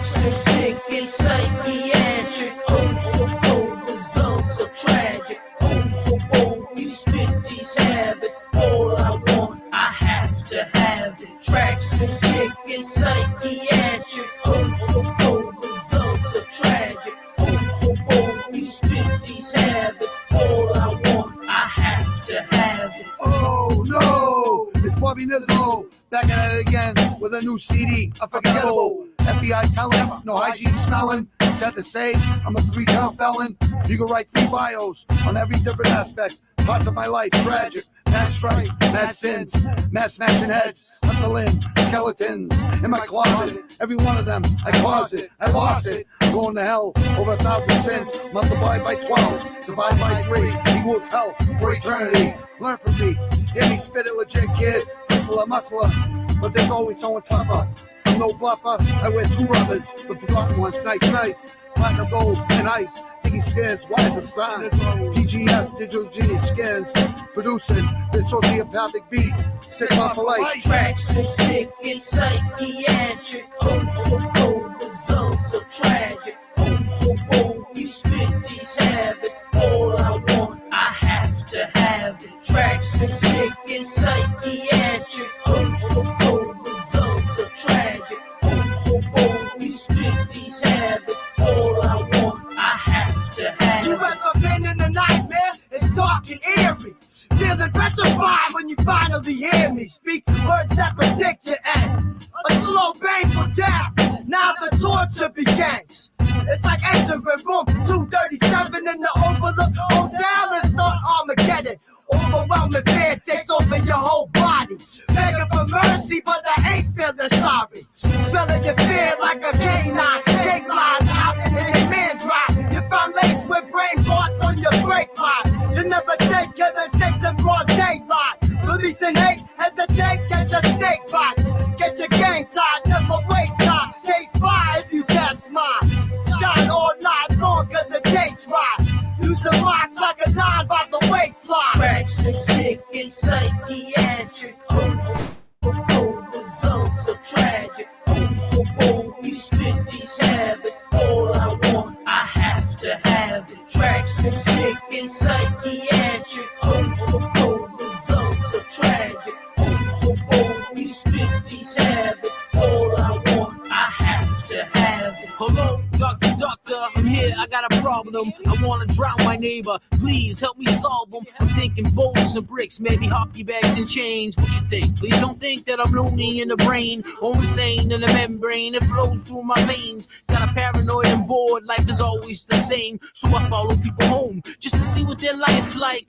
Tracks so sick and psychiatric. Oh, so cold, results are tragic. Oh, so cold, we spit these habits. All I want, I have to have it. Tracks so sick and psychiatric. Oh, so cold, results are tragic. Oh, so cold, we spit these habits. All I want, I have to have it. Oh no, it's Bobby Nizzo, back at it again with a new CD, Unforgettable. FBI telling, no hygiene smelling. Sad to say, I'm a 3-count felon. You can write 3 bios on every different aspect. Parts of my life, tragic, mad strife, mad sins, mad smashing heads, hustling, skeletons in my closet. Every one of them, I caused it, I lost it. I'm going to hell over 1,000 sins. Multiply by 12, divide by 3, equals hell for eternity. Learn from me, hear me spit it legit, kid. Hustler, muscler, but there's always someone tougher. I'm no bluffer, I wear 2 rubbers, the forgotten ones, nice. Platinum gold and ice, Diggy Skins, wise as sun. DGS, Digital Genius Skins, producing this sociopathic beat, sick off for life. Tracks so sick and psychiatric. Oh, so cold, results are tragic. Oh, so cold, we spit these habits. All I want, I have to have it. Tracks so sick and psychiatric. Oh, so cold, results are tragic. Oh, so cold, we spit these habits. All I want, I have to have it. You ever been in a nightmare? It's dark and eerie. Feeling petrified when you finally hear me speak words that predict your end. A slow, painful death. Now the torture begins. It's like entering room 237 in the Overlook Hotel and start Armageddon. Overwhelming fear takes over your whole body. Begging for mercy, but I ain't feeling sorry. Smelling your fear like a canine. Take lies out in a man's ride. You found lace with brain parts on your brake line. You never say killer snakes in broad daylight. Releasing hate, hesitate, catch a snake bite. Get your gang tied, never waste time. Taste fire if you test mine. Shine all night long cause it tastes right. Use the marks like a 9 by the waistline. Tracks so sick and psychiatric. Oh, so cold, results are tragic. Oh, so cold, we spit these habits. All I want, I have to have it. Tracks so sick and psychiatric. Oh, so cold, results are tragic. Oh, so cold, we spit these habits. All I want, I have to have it. Hello, doctor, I'm here, I got a problem. I wanna drown my neighbor, please help me solve them. I'm thinking boulders and bricks, maybe hockey bags and chains. What you think? Please don't think that I'm loony in the brain, or insane in the membrane. It flows through my veins. Got a paranoid and bored, life is always the same. So I follow people home, just to see what their life like.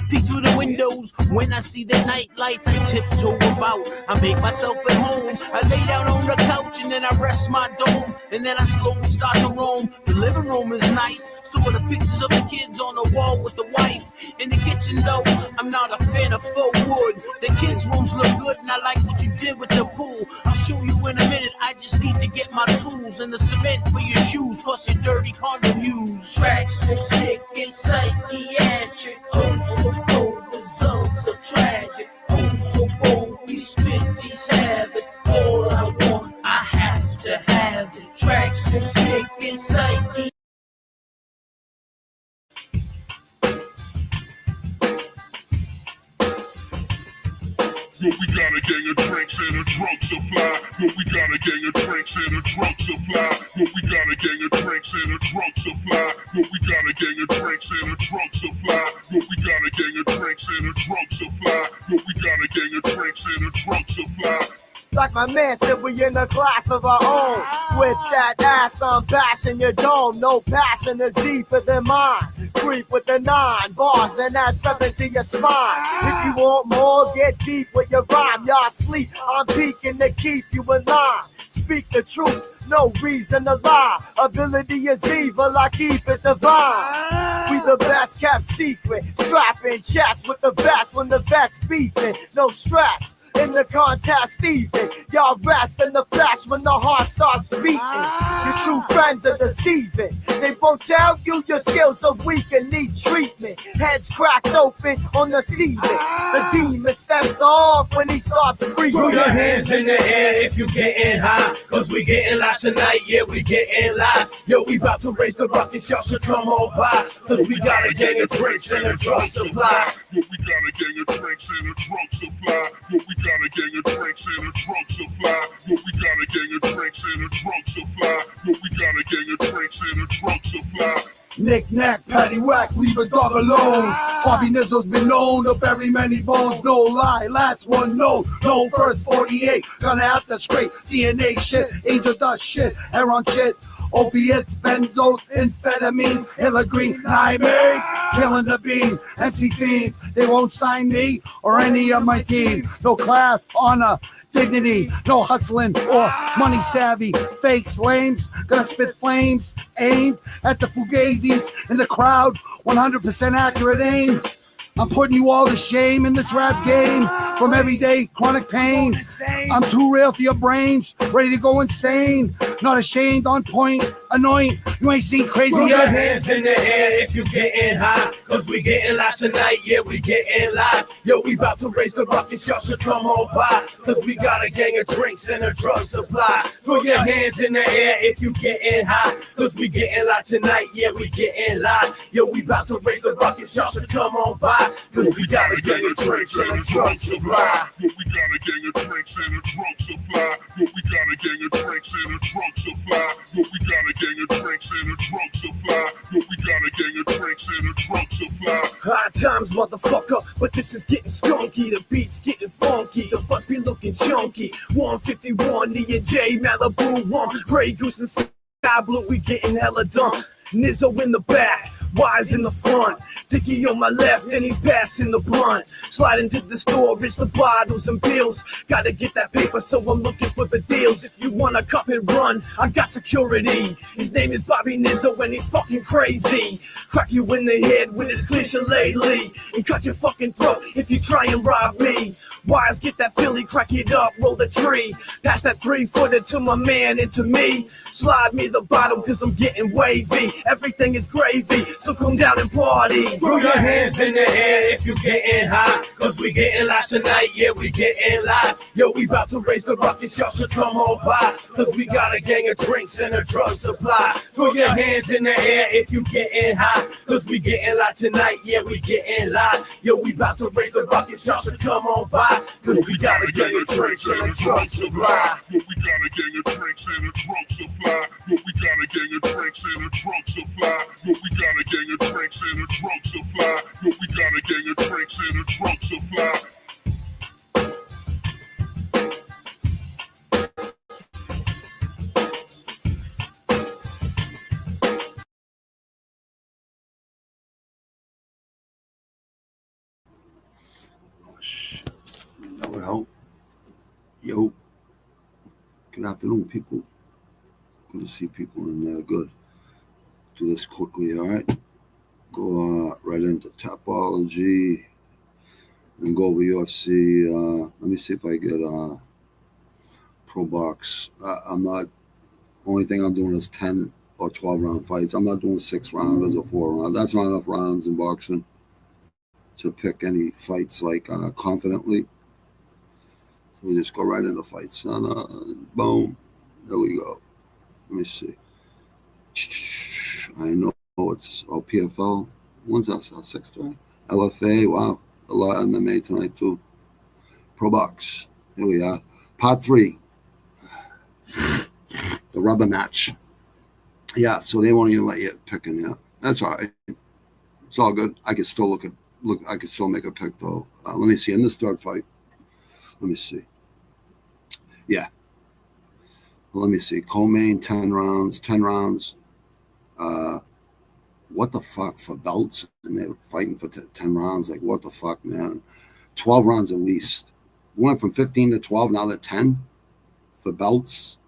Peek through the windows, when I see their night lights, I tiptoe about. I make myself at home, I lay down on the couch and then I rest my dome. And then I slowly start to roam. The living room is nice, so are the pictures of the kids on the wall with the wife. In the kitchen though, I'm not a fan of faux wood. The kids' rooms look good and I like what you did with the pool. I'll show you in a minute, I just need to get my tools and the cement for your shoes, plus your dirty condom use. Tracks so sick and psychiatric. Oh, so cold, results are tragic. Oh, so cold, we spit these habits. All I want, I have to have it. Tracks so sick and psychiatric. Yo, we got a gang of drinks and a drug supply. Yo, we got a gang of drinks and a drug supply. Yo, we got a gang of drinks and a drug supply. Yo, we got a gang of drinks and a drug supply. Yo, we got a gang of drinks and a drug supply. Yo, we got a gang of drinks and a drug supply. Like my man said, we in a class of our own. With that ass, I'm bashing your dome. No passion is deeper than mine. Creep with the 9 bars and add 7 to your spine. If you want more, get deep with your rhyme. Y'all sleep, I'm peeking to keep you in line. Speak the truth, no reason to lie. Ability is evil, I keep it divine. We the best kept secret. Strapping chest with the vest when the vet's beefing. No stress. in the contest even. Y'all rest in the flesh when the heart starts beating. Your true friends are deceiving. They won't tell you your skills are weak and need treatment. Heads cracked open on the ceiling. The demon steps off when he starts breathing. Throw your hands in the air if you getting high, cause we getting live tonight, yeah, we getting live. Yo, we about to raise the rockets, y'all should come on by, cause we got a gang of drinks and a drug supply. Yo, we got a gang of drinks and a drug supply. Yo, we got a gang of drinks and a drug supply. Yo, we got a gang of drinks and a drug supply. Yo, we got a gang of drinks and a drug supply. Knick-knack, paddywhack, leave a dog alone. Bobby Nizzo's been known to bury many bones, no lie. Last one, no first 48. Gonna have to scrape DNA shit, angel dust shit, heron shit. Opiates, benzos, amphetamines, Hilla Green, nightmare, killing the bean, NC fiends. They won't sign me or any of my team. No class, honor, dignity, no hustling or money savvy. Fakes, lames, gonna spit flames, aimed at the Fugazis in the crowd. 100% accurate aim. I'm putting you all to shame in this rap game. From everyday chronic pain, I'm too real for your brains, ready to go insane. Not ashamed, on point, anoint. You ain't seen crazy Throw your yet. hands in the air if you getting high, cause we getting live tonight, yeah, we getting live. Yo, we about to raise the rockets, y'all should come on by, cause we got a gang of drinks and a drug supply. Throw your hands in the air if you getting high, cause we getting live tonight, yeah, we getting live. Yo, we about to raise the rockets, y'all should come on by, cause we got a gang of drinks and a drug supply. Yo, we got a gang of drinks and a drug supply. Yo, we got a gang of drinks and a drug supply. Yo, we got a gang of drinks and a drug supply. Yo, we got a gang of drinks and a drug supply. High times, motherfucker, but this is getting skunky. The beat's getting funky, the bus be looking chunky. 151, E and J, Malibu 1, Grey Goose and Sky Blue, we getting hella dumb. Nizzo in the back, Wise in the front, Dickie on my left, and he's passing the blunt. Sliding to the store, it's the bottles and bills. Gotta get that paper, so I'm looking for the deals. If you wanna cup and run, I've got security. His name is Bobby Nizzo, and he's fucking crazy. Crack you in the head with his cliche lately, and cut your fucking throat if you try and rob me. Wise, get that Philly, crack it up, roll the tree. Pass that 3-footer to my man and to me. Slide me the bottle, cause I'm getting wavy. Everything is gravy, so come down and party. Throw your hands in the air if you getting high, cause we getting live tonight, yeah, we getting live. Yo, we about to raise the rockets, y'all should come on by, cause we got a gang of drinks and a drug supply. Throw your hands in the air if you getting high, cause we getting live tonight, yeah, we getting live. Yo, we about to raise the rockets, y'all should come on by, cause we got a gang of drinks and a drug supply. Yo, we got a gang of drinks and a drug supply. Yo, we got a gang of drinks and a drug supply. Yo, we got a gang of drinks and a drug supply. Yo, we got a gang of drinks and a drug supply. That would help. Yo, good afternoon, people. Good to see people in there. Good. Do this quickly, all right? Go right into Tapology and go over UFC. Let me see if I get ProBox. I'm not. Only thing I'm doing is 10 or 12 round fights. I'm not doing 6 rounders or 4 rounds. That's not enough rounds in boxing to pick any fights like confidently. So we just go right into fights. Boom. There we go. Let me see. I know it's PFL. When's that? 6:30? LFA. Wow. A lot of MMA tonight too. ProBox. Here we are. Part 3. The rubber match. Yeah, so they won't even let you pick in there. That's all right. It's all good. I can still I can still make a pick though. Let me see. In this third fight. Let me see. Yeah. Well, let me see. Co-main, 10 rounds. 10 rounds. What the fuck for belts? And they're fighting for 10 rounds. Like, what the fuck, man? 12 rounds at least. We went from 15 to 12, now they're 10 for belts.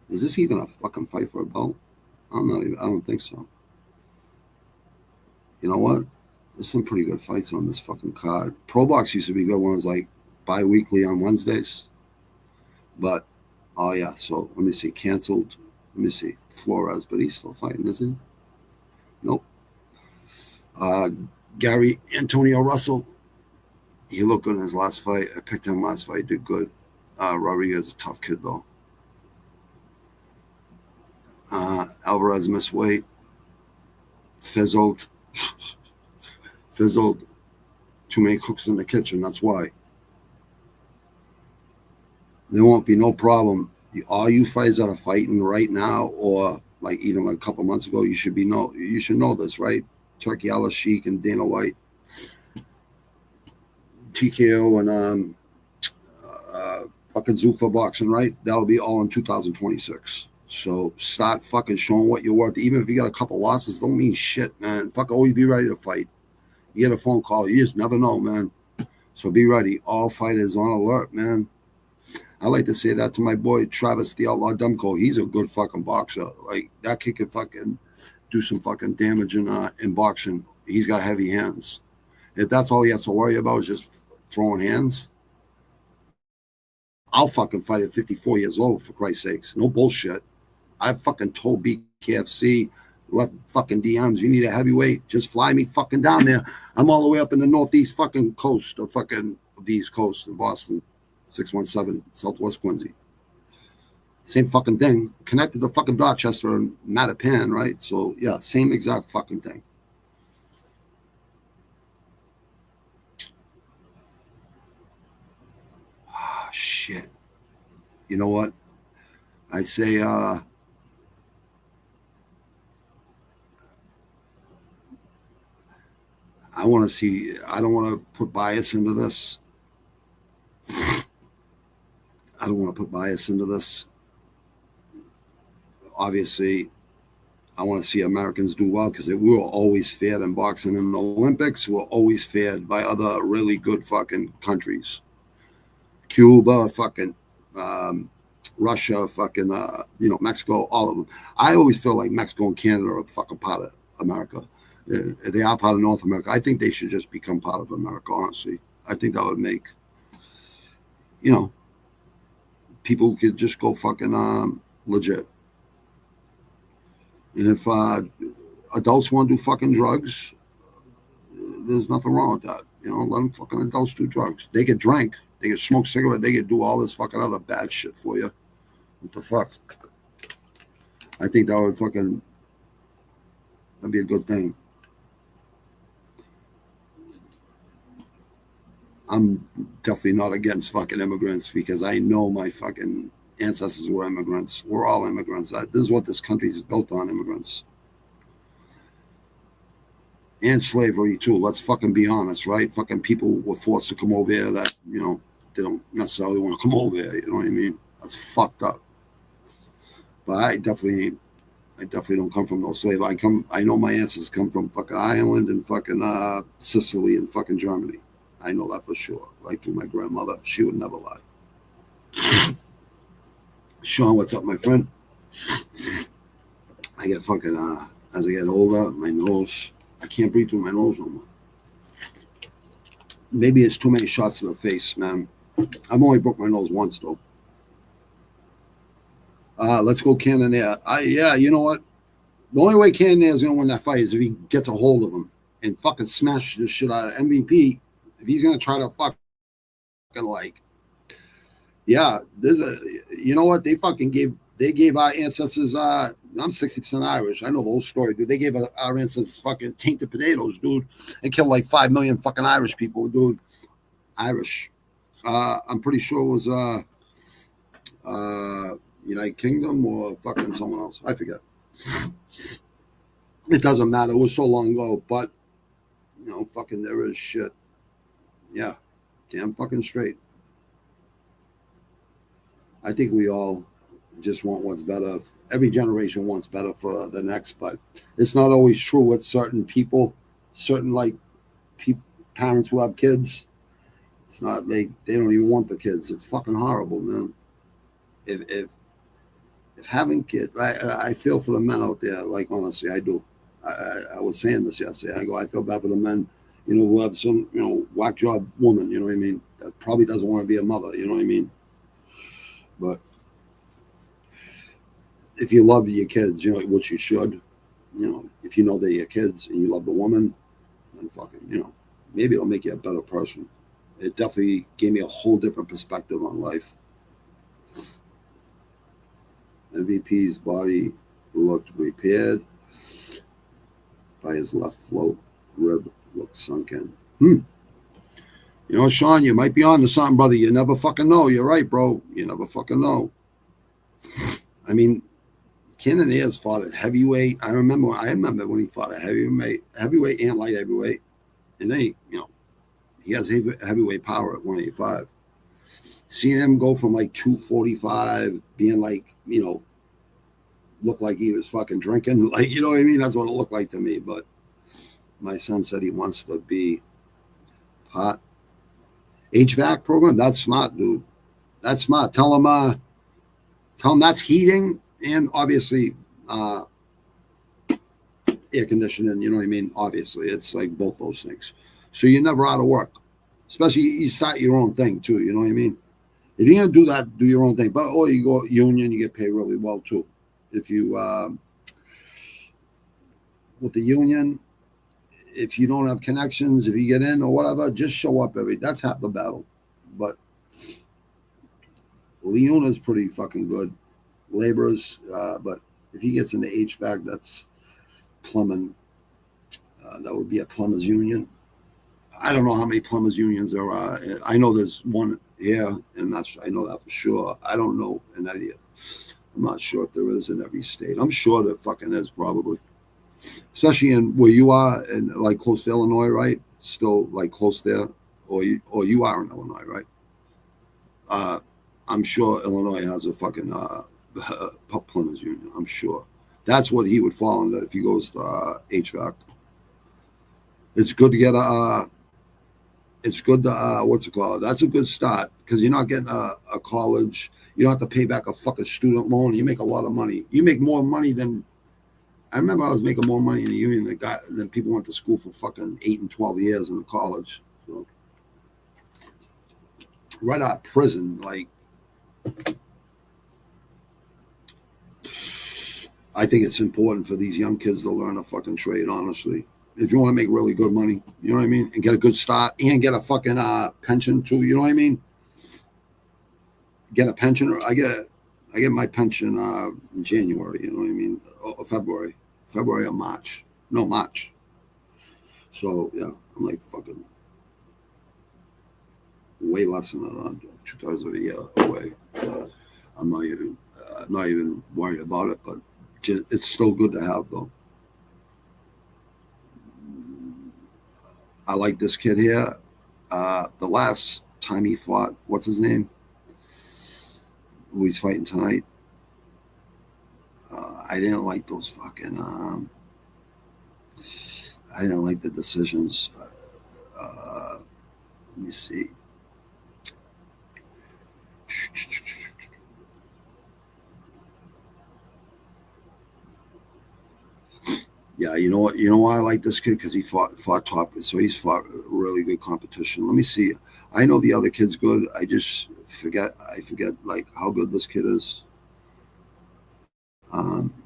Is this even a fucking fight for a belt? I don't think so. You know what? There's some pretty good fights on this fucking card. ProBox used to be good when it was like bi-weekly on Wednesdays. But, oh yeah, so let me see, canceled. Let me see, Flores, but he's still fighting, isn't he? Nope. Gary Antonio Russell, he looked good in his last fight. I picked him last fight, did good. Rodriguez is a tough kid, though. Alvarez missed weight. Fizzled. Fizzled. Too many cooks in the kitchen, that's why. There won't be no problem. All you fighters that are fighting right now, or like even like a couple months ago, you should know this, right? Turkey Al Sheik and Dana White, TKO and fucking Zuffa boxing, right? That'll be all in 2026. So start fucking showing what you're worth. Even if you got a couple losses, don't mean shit, man. Fuck, always be ready to fight. You get a phone call, you just never know, man. So be ready. All fighters on alert, man. I like to say that to my boy Travis the Outlaw Dumko. He's a good fucking boxer. Like, that kid could fucking do some fucking damage in boxing. He's got heavy hands. If that's all he has to worry about is just throwing hands, I'll fucking fight at 54 years old, for Christ's sakes. No bullshit. I fucking told BKFC, let fucking DMs, you need a heavyweight, just fly me fucking down there. I'm all the way up in the northeast fucking coast of fucking the East Coast in Boston. 617 Southwest Quincy. Same fucking thing. Connected to fucking Dorchester and Mattapan, right? So, yeah, same exact fucking thing. Ah, shit. You know what? I say, I want to see, I don't want to put bias into this. I don't want to put bias into this. Obviously, I want to see Americans do well because we were always feared in boxing in the Olympics. We were always feared by other really good fucking countries. Cuba, fucking Russia, fucking, Mexico, all of them. I always feel like Mexico and Canada are fucking part of America. They are part of North America. I think they should just become part of America, honestly. I think that would make, people could just go fucking legit. And if adults want to do fucking drugs, there's nothing wrong with that. Let them fucking adults do drugs. They could drink, they could smoke cigarette, they could do all this fucking other bad shit for you. What the fuck? I think that'd be a good thing. I'm definitely not against fucking immigrants because I know my fucking ancestors were immigrants. We're all immigrants. This is what this country is built on, immigrants. And slavery, too. Let's fucking be honest, right? Fucking people were forced to come over here that, they don't necessarily want to come over here. You know what I mean? That's fucked up. But I definitely don't come from no slave. I know my ancestors come from fucking Ireland and fucking Sicily and fucking Germany. I know that for sure. Like through my grandmother. She would never lie. Sean, what's up, my friend? I get fucking, as I get older, my nose, I can't breathe through my nose no more. Maybe it's too many shots to the face, man. I've only broke my nose once, though. Let's go Cannonier. Yeah, you know what? The only way Cannonier is going to win that fight is if he gets a hold of him and fucking smash this shit out of MVP. If he's going to try to fucking yeah, you know what? They gave our ancestors, I'm 60% Irish. I know the whole story, dude. They gave our ancestors fucking tainted potatoes, dude, and killed like 5 million fucking Irish people, dude. Irish. I'm pretty sure it was, United Kingdom or fucking someone else. I forget. It doesn't matter. It was so long ago, but, fucking there is shit. Yeah, damn fucking straight. I think we all just want what's better. Every generation wants better for the next, but it's not always true with certain people, certain parents who have kids. It's not, they don't even want the kids. It's fucking horrible, man. If having kids, I feel for the men out there. Like, honestly, I do. I was saying this yesterday. I feel bad for the men you know, who have some, you know, whack job woman, you know what I mean, that probably doesn't want to be a mother, you know what I mean? But if you love your kids, you know, which you should, you know, if you know they're your kids and you love the woman, then fucking, you know, maybe it'll make you a better person. It definitely gave me a whole different perspective on life. MVP's body looked repaired by his left float rib looked sunken. You know, Sean, you might be on to something, brother. You never fucking know. You're right, bro. You never fucking know. I mean, Cannonier's fought at heavyweight. I remember when he fought at heavyweight and light heavyweight. And then he has heavyweight power at 185. Seeing him go from like 245, being like, you know, looked like he was fucking drinking, like, you know what I mean? That's what it looked like to me. But my son said he wants to be hot. HVAC program, that's smart, dude. That's smart. Tell him that's heating and obviously air conditioning, you know what I mean? Obviously, it's like both those things. So you're never out of work. Especially you start your own thing too, you know what I mean? If you're gonna do that, do your own thing. But you go union, you get paid really well too. If you with the union, if you don't have connections, if you get in or whatever, just show up that's half the battle. But Leona's pretty fucking good. Laborers, but if he gets into HVAC, that's plumbing. That would be a plumbers union. I don't know how many plumbers unions there are. I know there's one here, and I know that for sure. I don't know in any. I'm not sure if there is in every state. I'm sure there fucking is probably, especially in where you are, and like close to Illinois, right? Still like close there, or you are in Illinois, right? I'm sure Illinois has a fucking plumbers union. I'm sure that's what he would fall under if he goes to HVAC. It's good to get what's it called? That's a good start because you're not getting a college. You don't have to pay back a fucking student loan. You make a lot of money. You make more money than I remember. I was making more money in the union than people went to school for fucking 8 and 12 years in college. So right out of prison, like I think it's important for these young kids to learn a fucking trade, honestly. If you want to make really good money, you know what I mean? And get a good start and get a fucking pension too, you know what I mean? Get a pension. I get my pension in January, you know what I mean? February or March. No, March. So, yeah, I'm like fucking way less than 2/3 of a year away. I'm not even worried about it, but it's still good to have, though. I like this kid here. The last time he fought, what's his name? Who he's fighting tonight. I didn't like those fucking. I didn't like the decisions. Let me see. Yeah, you know what? You know why I like this kid? Because he fought top, so he's fought really good competition. Let me see. I know the other kid's good. I just forget. I forget like how good this kid is.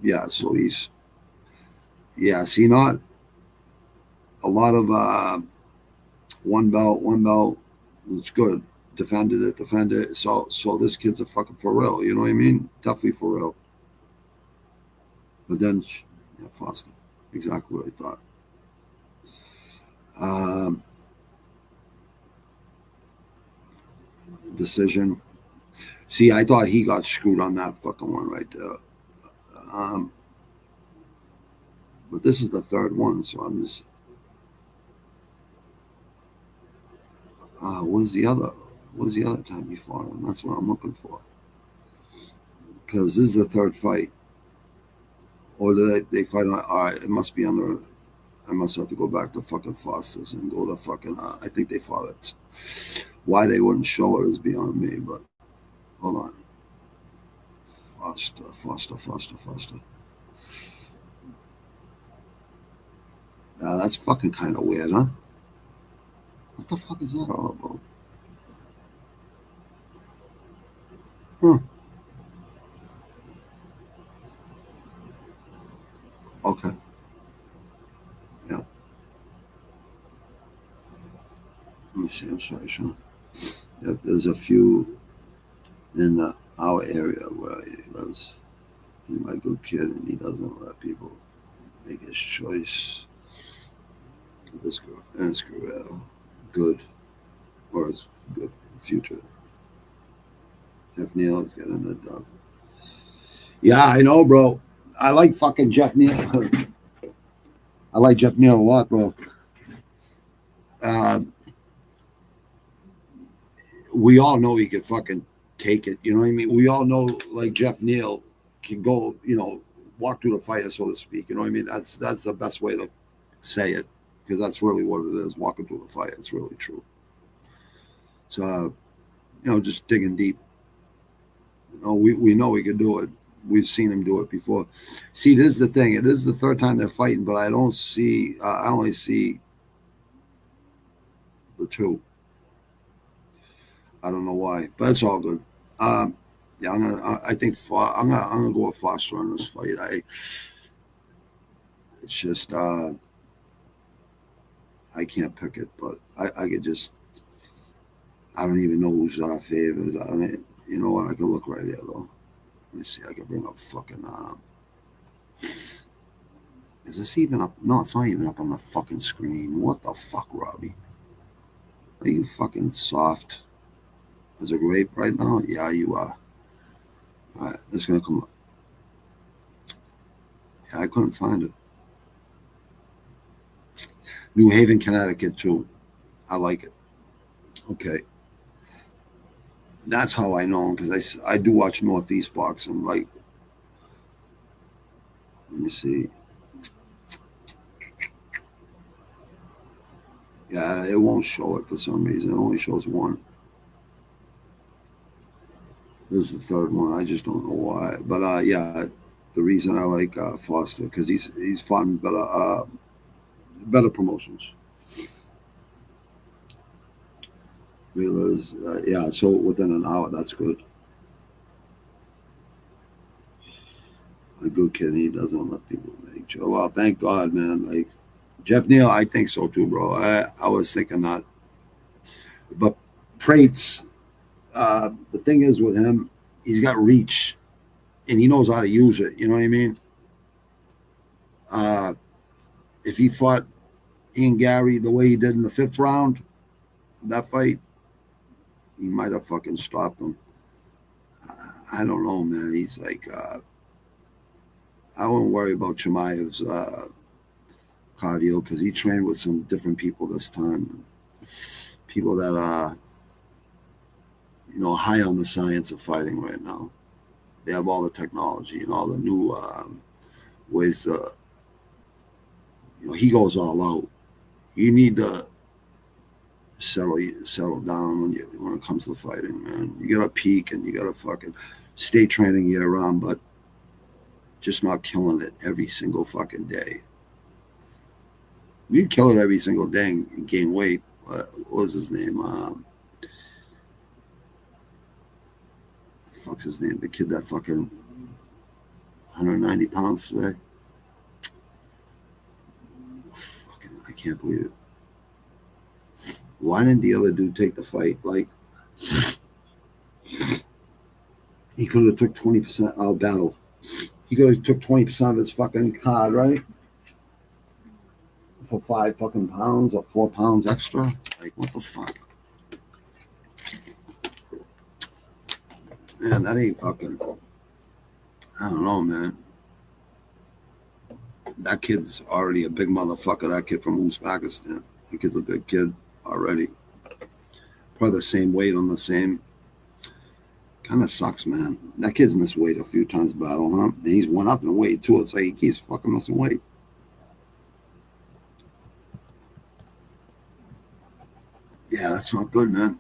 Yeah, so he's. Yeah, see, not a lot of one belt. It's good. Defended it. So this kid's a fucking for real. You know what I mean? Definitely for real. But then, yeah, Foster. Exactly what I thought. Decision. See, I thought he got screwed on that fucking one right there. But this is the third one, so I'm just. When's the other time he fought him? That's what I'm looking for. Because this is the third fight. Or they fight on, all right, it must be under, I must have to go back to fucking Foster's and go to fucking, I think they fought it. Why they wouldn't show it is beyond me, but hold on. Foster. That's fucking kind of weird, huh? What the fuck is that all about? Huh. Okay. Yeah. Let me see. I'm sorry, Sean. Yep, there's a few in our area where he lives. He's my good kid, and he doesn't let people make his choice. This girl and this girl, good, or it's good future. Jeff Neal is getting the dub. Yeah, I know, bro. I like fucking Jeff Neal. I like Jeff Neal a lot, bro. We all know he could fucking take it. You know what I mean? We all know, like, Jeff Neal can go, walk through the fire, so to speak. You know what I mean? That's the best way to say it, because that's really what it is, walking through the fire. It's really true. So, just digging deep. We know he could do it. We've seen him do it before. See, this is the thing. This is the third time they're fighting, but I don't see. I only see the two. I don't know why, but it's all good. Yeah, I think I'm gonna go with Foster on this fight. It's just I can't pick it, but I could just. I don't even know who's favored. You know what? I can look right here though. Let me see. I can bring up fucking. Is this even up? No, it's not even up on the fucking screen. What the fuck, Robbie? Are you fucking soft as a grape right now? Yeah, you are. All right, it's gonna come up. Yeah, I couldn't find it. New Haven, Connecticut, too. I like it. Okay. That's how I know him, because I do watch Northeast boxing. Like, let me see. Yeah, it won't show it for some reason. It only shows one. This is the third one. I just don't know why. But yeah, the reason I like Foster, because he's fun, better promotions. Realize, yeah, so within an hour, that's good. A good kid, he doesn't let people make jokes. Well, thank God, man. Like, Jeff Neal, I think so too, bro. I was thinking that. But Prates, the thing is with him, he's got reach, and he knows how to use it. You know what I mean? If he fought Ian Gary the way he did in the 5th round, that fight, he might have fucking stopped him. I don't know, man. He's like, I wouldn't worry about Chimaev's cardio, because he trained with some different people this time. People that are, high on the science of fighting right now. They have all the technology and all the new ways to, he goes all out. You need to settle down when it comes to fighting, man. You gotta peak, and you gotta fucking stay training year round, but just not killing it every single fucking day. You kill it every single day and gain weight. What was his name? The fuck's his name? The kid that fucking 190 pounds today. Fucking, I can't believe it. Why didn't the other dude take the fight? Like, he could have took 20% out of battle. He could have took 20% of his fucking card, right? For 5 fucking pounds or 4 pounds extra. Like, what the fuck? Man, that ain't fucking. I don't know, man. That kid's already a big motherfucker. That kid from Uzbekistan. That kid's a big kid already. Probably the same weight on the same. Kind of sucks, man. That kid's missed weight a few times battle, huh? And he's went up in weight too. It's like he keeps fucking missing weight. Yeah, that's not good, man.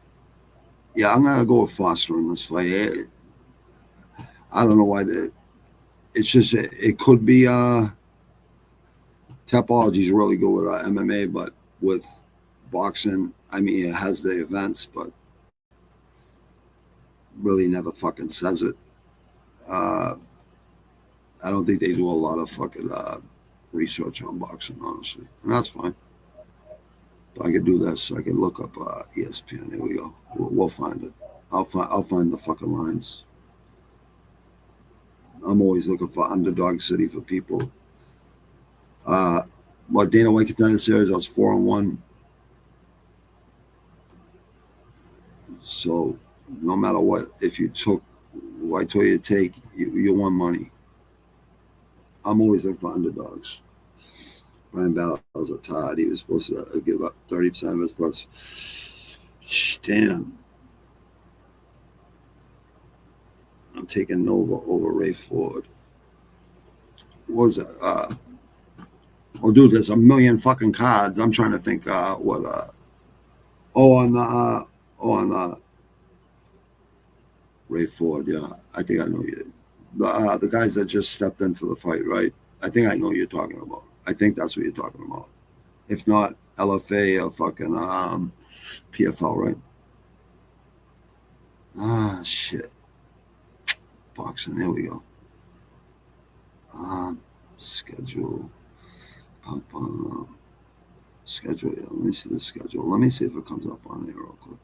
Yeah, I'm gonna go with Foster in this fight. I don't know why it's just it could be Tapology's really good with MMA, but with boxing, I mean, it has the events, but really never fucking says it. I don't think they do a lot of fucking research on boxing, honestly, and that's fine. But I could do this. I could look up ESPN. Here we go. We'll find it. I'll find the fucking lines. I'm always looking for underdog city for people. What Dana White Contender Series? I was 4-1. So no matter what, if you took what I told you to take, you won money. I'm always looking for underdogs. Brian Battles a Todd. He was supposed to give up 30% of his purse. Damn. I'm taking Nova over Ray Ford. What was that? Oh, dude, there's a million fucking cards. I'm trying to think what. On Ray Ford. Yeah, I think I know you. The guys that just stepped in for the fight, right? I think I know what you're talking about. I think that's what you're talking about. If not LFA or fucking PFL, right? Shit. Boxing, there we go. Schedule. Schedule, yeah. Let me see the schedule. Let me see if it comes up on here real quick.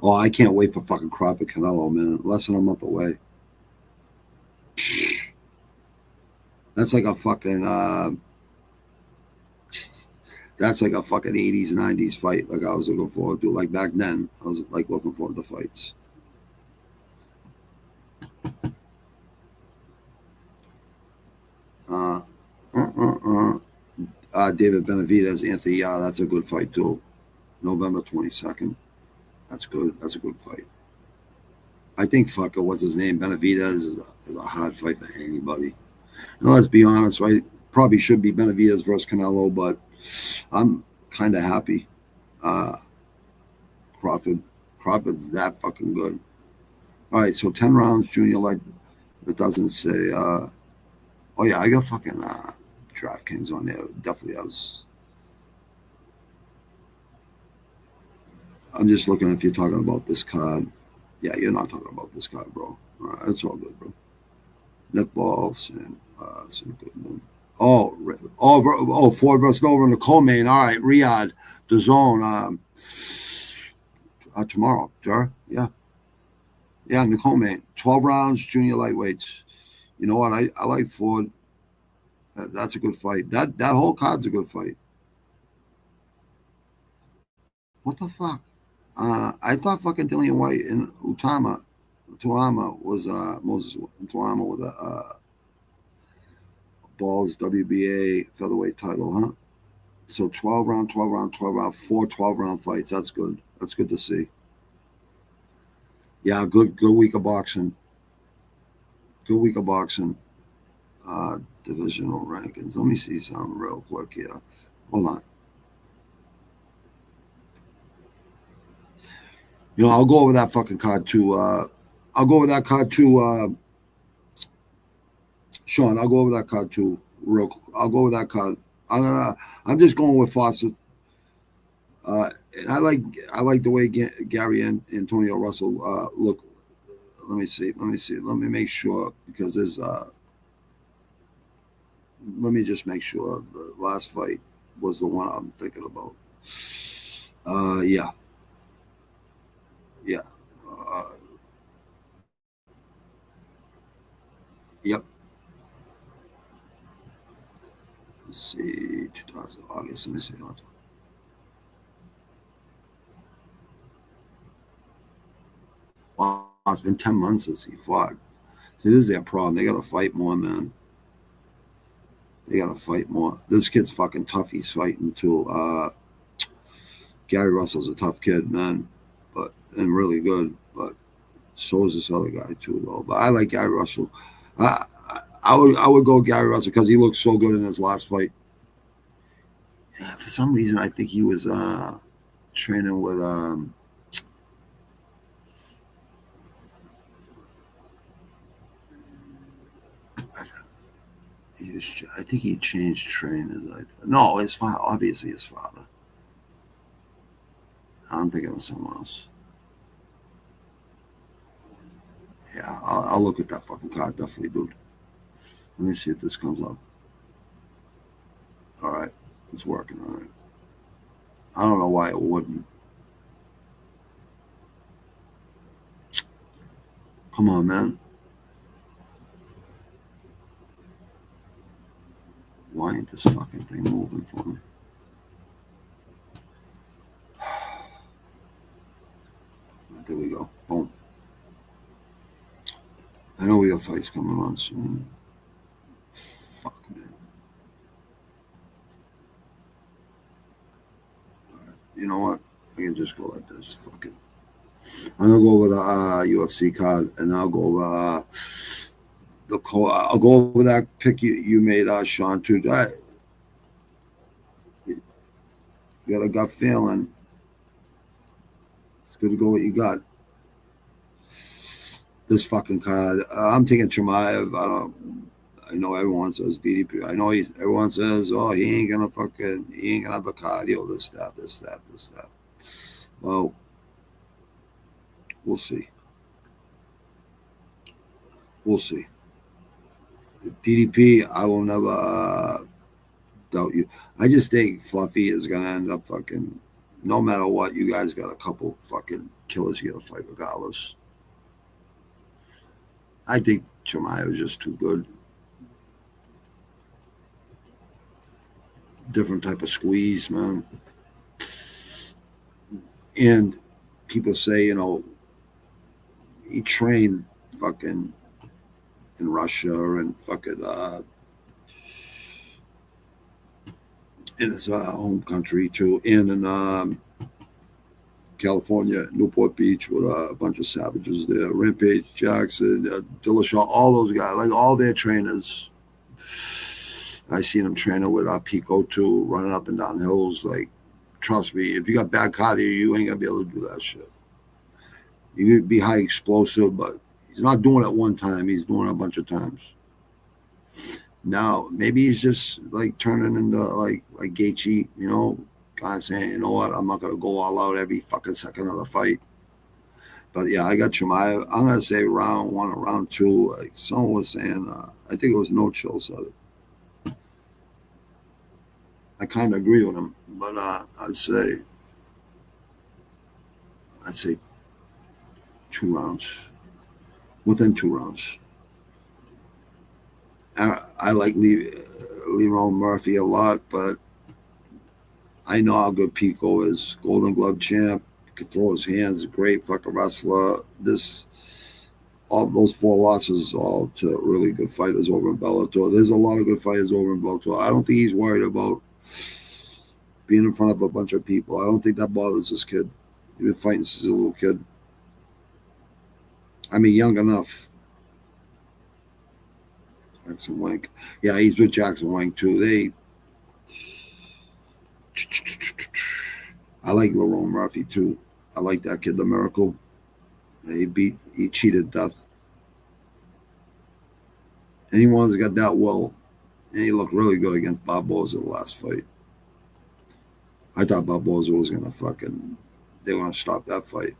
Oh, I can't wait for fucking Crawford Canelo, man. Less than a month away. That's like a fucking that's like a fucking 80s, 90s fight. Like I was looking forward to. Like back then, I was like looking forward to fights. David Benavidez, Anthony, yeah, that's a good fight too. November 22nd. That's good. That's a good fight. I think fucker, what's his name? Benavidez is a hard fight for anybody. And let's be honest, right? Probably should be Benavidez versus Canelo, but I'm kind of happy. Crawford's that fucking good. All right, so 10 rounds, junior light. It doesn't say. Oh yeah, I got fucking DraftKings on there. It definitely has. I'm just looking if you're talking about this card. Yeah, you're not talking about this card, bro. All right, it's all good, bro. Nick Balls and some good man. Ford versus Nova in the co-main. All right, Riyadh, the zone. Tomorrow, sure. Yeah, in the co-main. 12 rounds, junior lightweights. You know what? I like Ford. That's a good fight. That whole card's a good fight. What the fuck? I thought fucking Dillian Whyte and Itauma was Moses Itauma with a Balls WBA featherweight title, huh? So 12 round, 4 12-round fights. That's good. That's good to see. Yeah, good week of boxing. Good week of boxing. Divisional rankings. Let me see something real quick here. Hold on. You know, I'll go over that fucking card too. I'll go over that card too. Sean, I'll go over that card too. I'll go over that card. I'm just going with Fawcett. And I like the way Gary and Antonio Russell look. Let me see. Let me make sure because there's. Let me just make sure the last fight was the one I'm thinking about. Yeah. Yep. Let's see. 2000 August. Let me see. Wow, it's been 10 months since he fought. See, this is their problem. They got to fight more, man. They got to fight more. This kid's fucking tough. He's fighting too. Gary Russell's a tough kid, man, and really good. But so is this other guy too, though. But I like Gary Russell. I would go Gary Russell because he looked so good in his last fight. Yeah, for some reason, I think he was training with. I think he changed trainers. No, his father. Obviously, his father. I'm thinking of someone else. Yeah, I'll look at that fucking card, definitely, dude. Let me see if this comes up. All right, it's working. All right. I don't know why it wouldn't. Come on, man. Why ain't this fucking thing moving for me? There we go. Boom. I know we got fights coming on soon. Fuck, man. Right. You know what? I can just go like this. Fuck it. I'm gonna go over the UFC card, and I'll go over I'll go over that pick you made, Sean, too. You got a gut feeling. It's good to go what you got. This fucking card. I'm taking Chimaev. I know everyone says DDP. I know everyone says, oh, he ain't gonna have a cardio, this, that. Well, we'll see. We'll see. The DDP, I will never doubt you. I just think Fluffy is gonna end up fucking, no matter what, you guys got a couple fucking killers you gotta fight regardless. I think Chimaev is just too good. Different type of squeeze, man. And people say, you know, he trained fucking in Russia and fucking in his home country too, and in California, Newport Beach, with a bunch of savages there. Rampage Jackson, Dillashaw, all those guys, like all their trainers. I seen him training with Pico too, running up and down hills. Like, trust me, if you got bad cardio, you ain't gonna be able to do that shit. You could be high explosive, but he's not doing it one time. He's doing it a bunch of times. Now, maybe he's just like turning into like Gaethje, you know, guy saying, you know what, I'm not gonna go all out every fucking second of the fight. But yeah, I got Chimaev. I'm gonna say round 1 or round 2. Like someone was saying, I think it was No Chill said it. I kind of agree with him, but I'd say 2 rounds, within 2 rounds. I like Lerone Murphy a lot, but I know how good Pico is. Golden Glove champ, could throw his hands, great fucking wrestler. All those 4 losses, all to really good fighters over in Bellator. There's a lot of good fighters over in Bellator. I don't think he's worried about being in front of a bunch of people. I don't think that bothers this kid. He's been fighting since he's a little kid. I mean, young enough. Jackson Wank. Yeah, he's with Jackson Wank too. I like Lerone Murphy too. I like that kid, the Miracle. He cheated death. Anyone's got that well, and he looked really good against Barboza the last fight. I thought Barboza was gonna they were gonna stop that fight.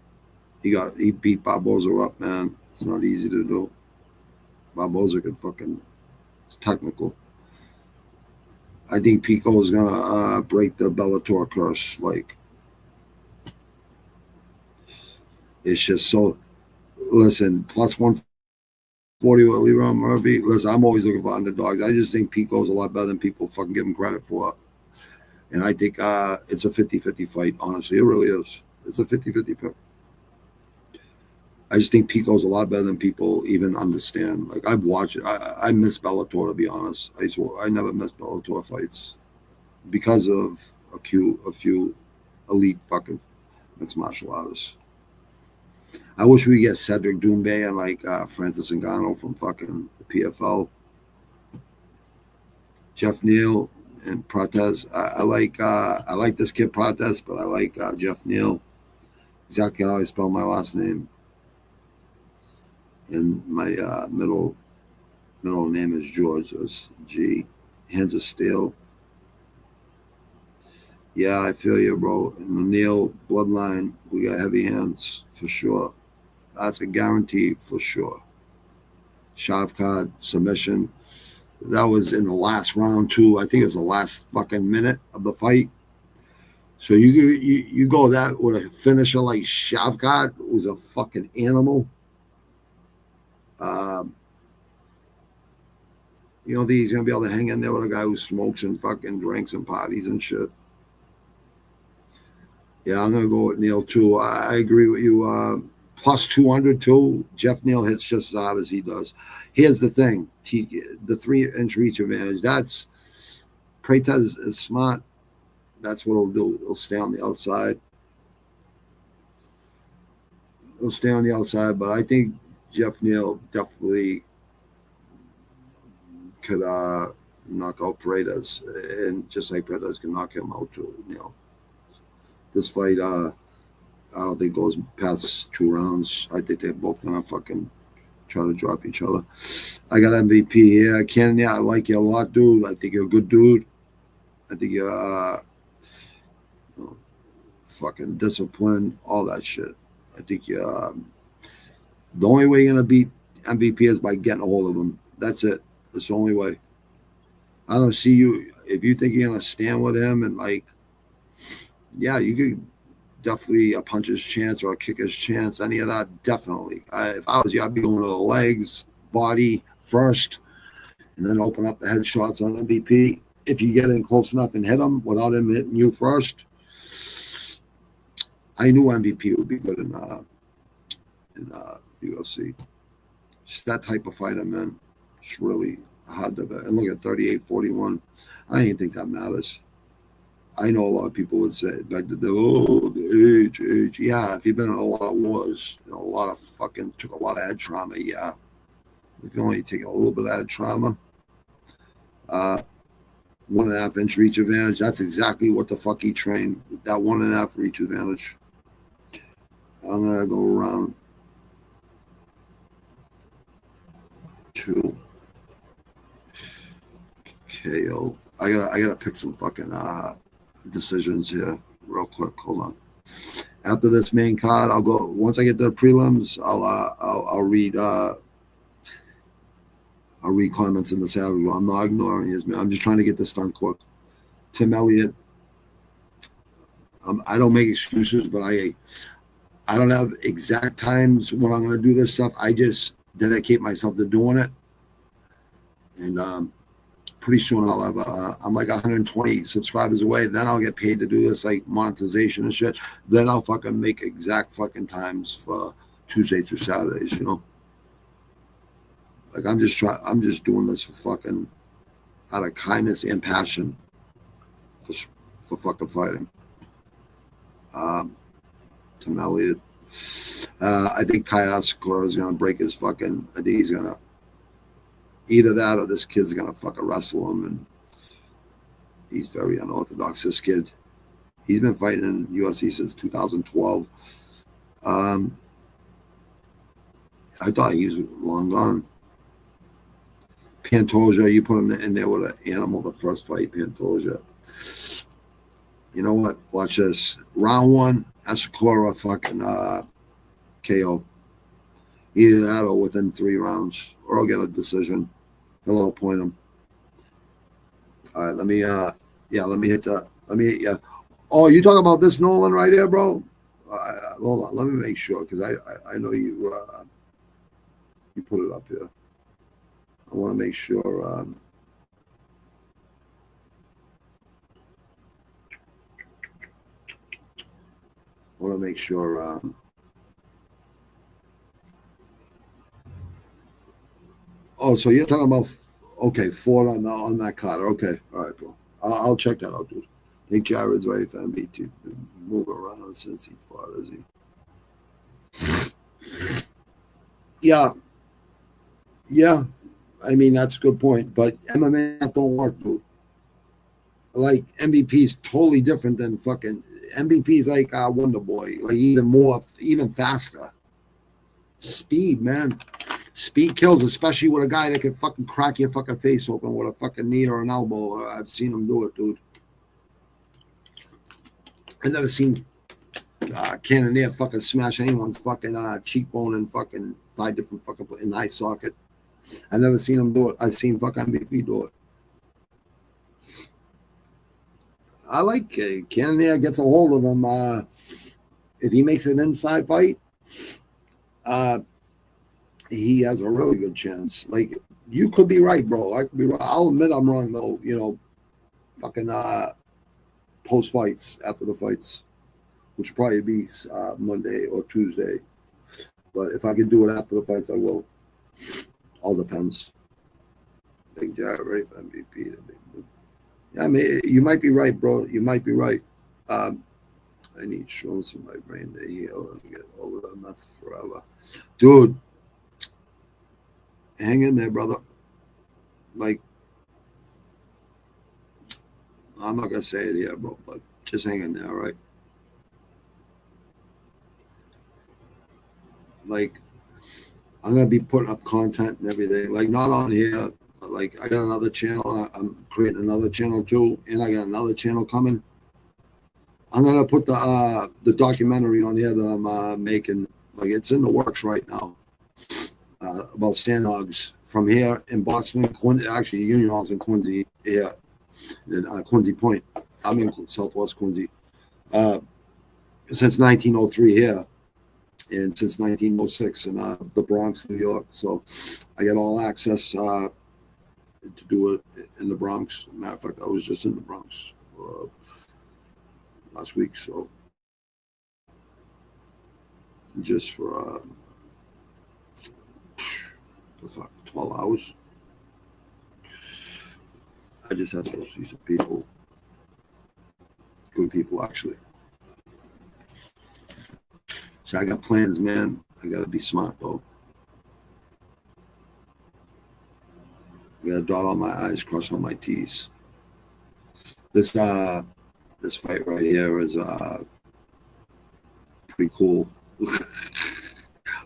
He beat Barboza up, man. It's not easy to do. Barboza could it's technical. I think Pico is gonna break the Bellator curse. Like, it's just so. Listen, plus 140 with Lerone Murphy. Listen, I'm always looking for underdogs. I just think Pico's a lot better than people fucking give him credit for. And I think it's a 50-50 fight, honestly. It really is. It's a 50-50 pick. I just think Pico's a lot better than people even understand. Like, I've watched it. I miss Bellator, to be honest. I never missed Bellator fights because of a few elite fucking mixed martial artists. I wish we get Cedric Doumbé and like Francis Ngannou from fucking the PFL. Jeff Neal and Protez. I like this kid Protez, but I like Jeff Neal. Exactly how I spell my last name. And my middle name is George. It's G. Hands of Steel. Yeah, I feel you, bro. In the Neil bloodline, we got heavy hands for sure. That's a guarantee for sure. Shavkat, submission. That was in the last round too. I think it was the last fucking minute of the fight. So you go that with a finisher like Shavkat, who's a fucking animal. You don't think he's gonna be able to hang in there with a guy who smokes and fucking drinks and parties and shit? Yeah, I'm gonna go with Neil too. I agree with you. Plus 200 too. Jeff Neal hits just as hard as he does. Here's the thing: the 3-inch reach advantage. That's Preytez is smart. That's what he'll do. He'll stay on the outside. He'll stay on the outside, but I think Jeff Neal definitely could knock out Preytez, and just like Preytez can knock him out too. You know, this fight, I don't think goes past 2 rounds. I think they're both gonna fucking try to drop each other. I got MVP here. Ken, yeah, I like you a lot, dude. I think you're a good dude. I think you're fucking disciplined, all that shit. I think you're the only way you're gonna beat MVP is by getting a hold of him. That's it. That's the only way. I don't see you if you think you're gonna stand with him and like, yeah, you could definitely a puncher's chance or a kicker's chance, any of that, definitely. If I was you, I'd be going to the legs, body first, and then open up the headshots on MVP. If you get in close enough and hit him without him hitting you first, I knew MVP would be good in the UFC. Just that type of fighter, man. It's really hard to bet. And look at 38-41. I don't even think that matters. I know a lot of people would say back to the age. Yeah, if you've been in a lot of wars, a lot of fucking took a lot of head trauma. Yeah, if you only take a little bit of head trauma, 1.5 inch reach advantage. That's exactly what the fuck he trained. That 1.5 reach advantage. I'm gonna go around 2 KO. I gotta pick some fucking decisions here real quick. Hold on. After this main card, I'll go. Once I get to the prelims, I'll read comments in the Savage. I'm not ignoring his man. I'm just trying to get this done quick. Tim Elliott. I don't make excuses, but I don't have exact times when I'm going to do this stuff. I just dedicate myself to doing it, and pretty soon I'll have I'm like 120 subscribers away. Then I'll get paid to do this, like monetization and shit. Then I'll fucking make exact fucking times for Tuesday through Saturdays, you know. Like I'm just doing this for fucking out of kindness and passion for fucking fighting. Tim Elliott. I think Kaya Sakura is gonna break his fucking. I think he's gonna. Either that or this kid's gonna fucking wrestle him, and he's very unorthodox. This kid, he's been fighting in UFC since 2012. I thought he was long gone. Pantoja, you put him in there with an animal. The first fight, Pantoja. You know what? Watch this. Round 1, Asakura fucking KO. Either that or within 3 rounds, or I'll get a decision. He'll point him. All right, let me hit you. Oh, you talking about this Nolan right here, bro? Hold on, let me make sure, because I know you put it up here. I want to make sure. Oh, so you're talking about, okay, Ford on that card. Okay, all right, bro. I'll check that out, dude. I think Jared's ready for MB to move around since he fought, is he? Yeah. I mean, that's a good point. But MMA don't work, dude. Like, MVP's totally different than fucking... MVP's like Wonder Boy. Like, even faster. Speed, man. Speed kills, especially with a guy that can fucking crack your fucking face open with a fucking knee or an elbow. I've seen him do it, dude. I never seen Cannoneer fucking smash anyone's fucking cheekbone and fucking 5 different fucking in eye socket. I never seen him do it. I've seen fucking MVP do it. I like Cannoneer gets a hold of him. If he makes an inside fight, he has a really good chance. Like, you could be right, bro. I could be wrong. I'll admit I'm wrong, though. You know, fucking post fights, after the fights, which will probably be Monday or Tuesday. But if I can do it after the fights, I will. All depends. Big Jack, right? MVP. Yeah, I mean, you might be right, bro. You might be right. I need shrooms in my brain to heal and get over the meth forever. Dude, hang in there, brother. Like, I'm not going to say it here, bro, but just hang in there, all right? Like, I'm going to be putting up content and everything. Like, not on here. But like, I got another channel. I'm creating another channel, too. And I got another channel coming. I'm going to put the documentary on here that I'm making. Like, it's in the works right now. About sandhogs from here in Boston, Quincy, actually Union Hall's in Quincy, here in Quincy Point. I'm in Southwest Quincy. Since 1903 here, and since 1906 in the Bronx, New York. So I get all access to do it in the Bronx. Matter of fact, I was just in the Bronx last week, so just for 12 hours. I just had to go see some people. Good people, actually. So I got plans, man. I gotta be smart, though. I gotta dot all my I's, cross all my T's. This fight right here is pretty cool.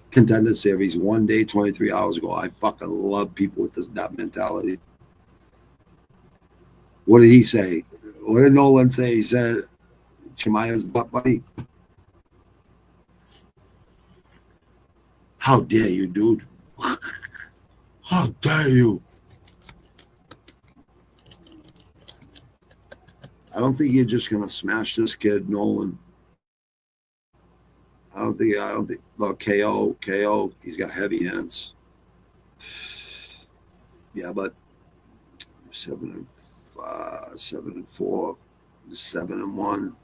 Contender series, 1 day, 23 hours ago. I fucking love people with that mentality. What did he say? What did Nolan say? He said, Chimaya's butt buddy. How dare you, dude? How dare you? I don't think you're just gonna smash this kid, Nolan. I don't think, look, KO, he's got heavy hands. Yeah, but 7-4, 7-1,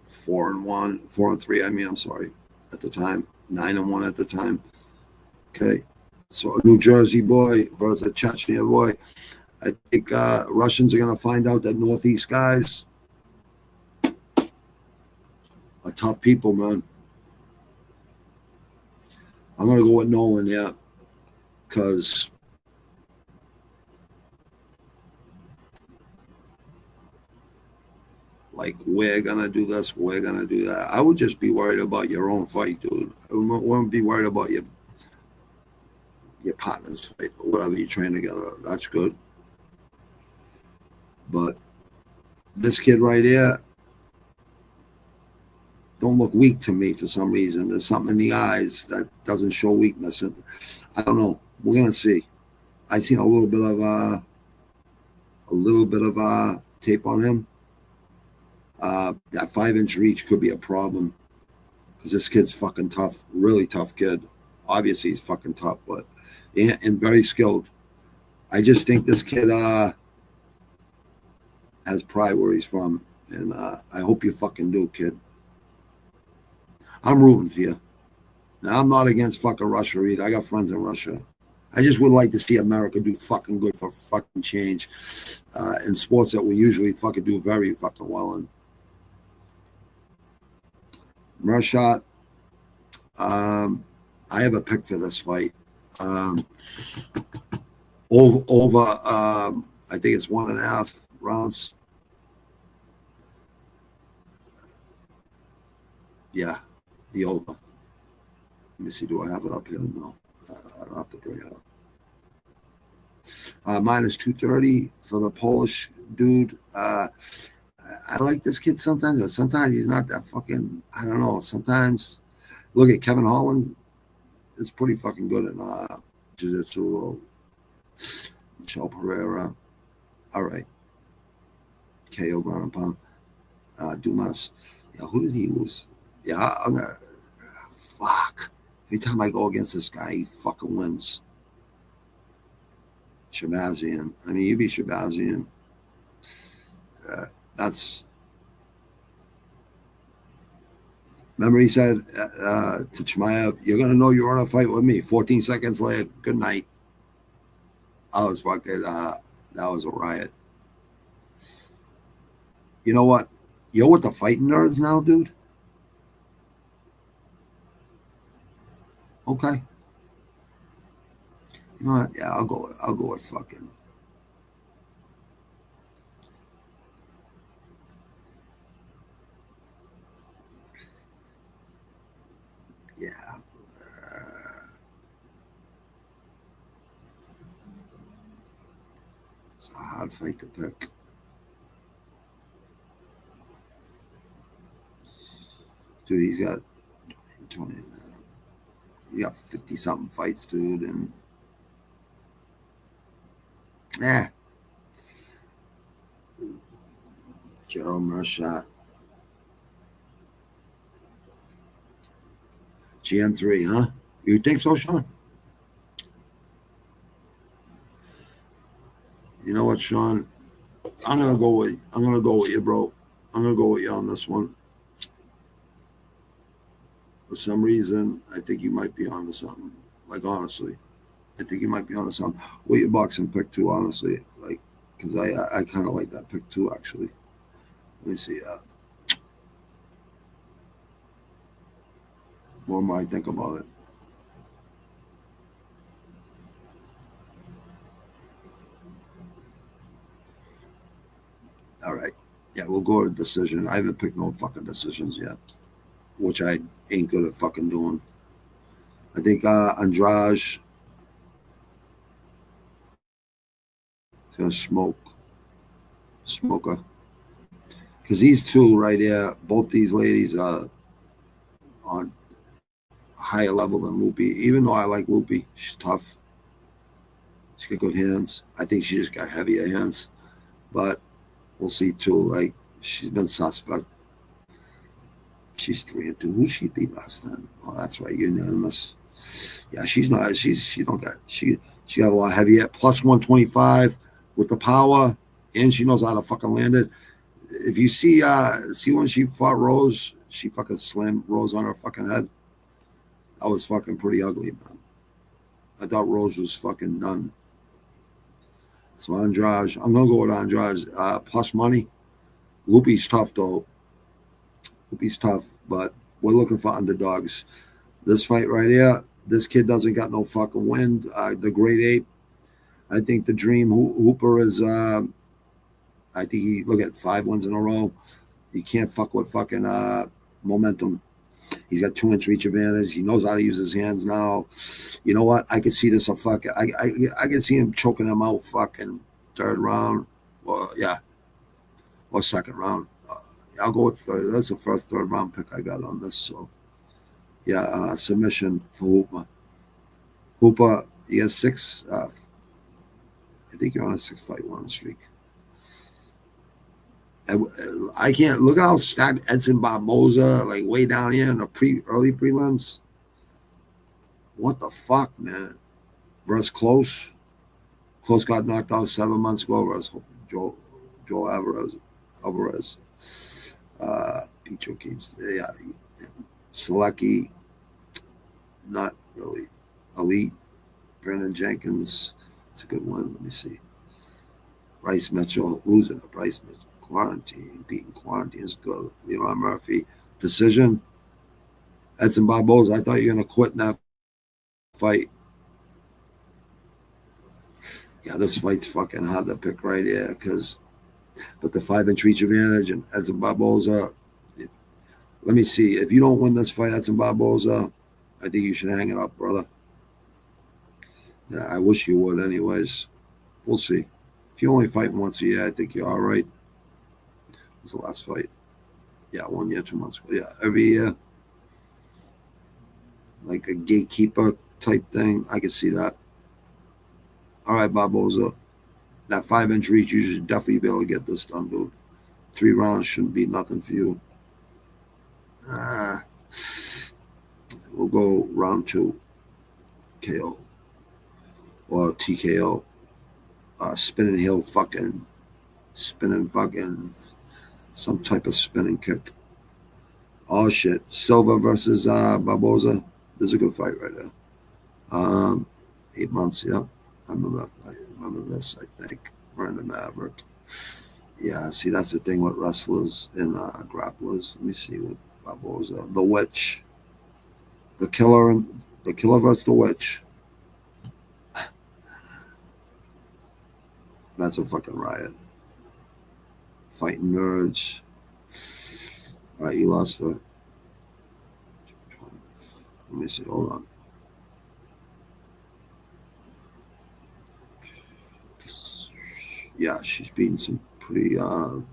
4-1, 4-3. I mean, I'm sorry, at the time, 9-1 at the time. Okay, so a New Jersey boy versus a Chechnya boy. I think Russians are gonna find out that Northeast guys are tough people, man. I'm gonna go with Nolan, yeah, because like, we're gonna do this, we're gonna do that. I would just be worried about your own fight, dude. I wouldn't be worried about your partner's fight or whatever you train together. That's good. But this kid right here don't look weak to me for some reason. There's something in the eyes that doesn't show weakness. I don't know. We're gonna see. I seen a little bit of tape on him. That 5-inch reach could be a problem because this kid's fucking tough, really tough kid. Obviously, he's fucking tough, but and very skilled. I just think this kid has pride where he's from, and I hope you fucking do, kid. I'm rooting for you. Now, I'm not against fucking Russia either. I got friends in Russia. I just would like to see America do fucking good for fucking change in sports that we usually fucking do very fucking well in. Russia, I have a pick for this fight. Over I think it's 1.5 rounds. Yeah, the over. Let me see, do I have it up here? No, I don't have to bring it up. Minus 230 for the Polish dude. I like this kid sometimes, but sometimes he's not that fucking, I don't know. Sometimes, look at Kevin Holland. It's pretty fucking good in jiu-jitsu. Michelle Pereira. All right. KO ground and pound. Dumas. Yeah, who did he lose? Yeah, I'm gonna. Fuck. Every time I go against this guy, he fucking wins. Shabazian. I mean, you be Shabazian. That's. Remember, he said to Chimaev, "You're gonna know you're in a fight with me." 14 seconds later, good night. I was fucking. That was a riot. You know what? You're with the fighting nerds now, dude. Okay. You know what? Yeah, I'll go with fucking. Yeah. It's a hard fight to pick. Dude, he's got 20. He got 50-something fights, dude, and Gerald Mershot. GM3, huh? You think so, Sean? You know what, Sean? I'm gonna go with you, bro. I'm gonna go with you on this one. For some reason, I think you might be onto something. Like, honestly, I think you might be onto something. With your boxing pick too, honestly. Like, because I kind of like that pick too, actually. Let me see. What more I think about it? All right. Yeah, we'll go to decision. I haven't picked no fucking decisions yet, which I ain't good at fucking doing. I think Andrade is going to smoke her. Because these two right here, both these ladies are on a higher level than Loopy. Even though I like Loopy, she's tough. She's got good hands. I think she just got heavier hands. But we'll see too. Like, she's been suspect. She's 3-2. Who she beat last time? Oh, that's right, unanimous. Yeah, she's not. She got a lot heavier. Plus 125 with the power, and she knows how to fucking land it. If you see when she fought Rose, she fucking slammed Rose on her fucking head. That was fucking pretty ugly, man. I thought Rose was fucking done. So Andrade, I'm gonna go with Andrade. Plus money. Loopy's tough though. Loopy's tough, but we're looking for underdogs. This fight right here, this kid doesn't got no fucking wind. The Great Ape, I think the Dream Hooper is. I think he look at 5 wins in a row. You can't fuck with fucking momentum. He's got 2-inch reach advantage. He knows how to use his hands now. You know what? I can see this a fucking. I can see him choking him out fucking 3rd round. Or 2nd round. I'll go with 3rd. That's the first 3rd round pick I got on this. So yeah, submission for Hooper. Hooper, he has 6. I think you're on a 6-fight winning streak. I can't look at how stacked Edson Barboza, like way down here in the early prelims. What the fuck, man? Versus Close. Close got knocked out 7 months ago versus Joe Alvarez. Picho keeps Selecki, not really elite. Brandon Jenkins, it's a good one. Let me see. Bryce Mitchell, losing to Bryce Mitchell. Quarantine, beating Quarantine is good. Leon Murphy, decision. Edson Barboza, I thought you were going to quit in that fight. Yeah, this fight's fucking hard to pick right here but the 5-inch reach advantage and Edson Barboza. Let me see. If you don't win this fight, Edson Barboza, I think you should hang it up, brother. Yeah, I wish you would anyways. We'll see. If you only fight once a year, I think you're all right. was the last fight. Yeah, 1 year, 2 months ago. Yeah, every year. Like a gatekeeper type thing. I can see that. All right, Barboza. That 5-inch reach, you should definitely be able to get this done, dude. 3 rounds shouldn't be nothing for you. We'll go round 2. KO. Or TKO. Spinning heel fucking. Spinning fucking. Some type of spinning kick. Oh shit. Silva versus Barboza. This is a good fight right there. 8 months, yeah. I remember this, I think. Miranda Maverick. Yeah, see, that's the thing with wrestlers and grapplers. Let me see what Barboza. The Witch. The Killer versus the Witch. That's a fucking riot. Fighting nerds. All right, you lost her. Let me see. Hold on. Yeah, she's beating some pretty good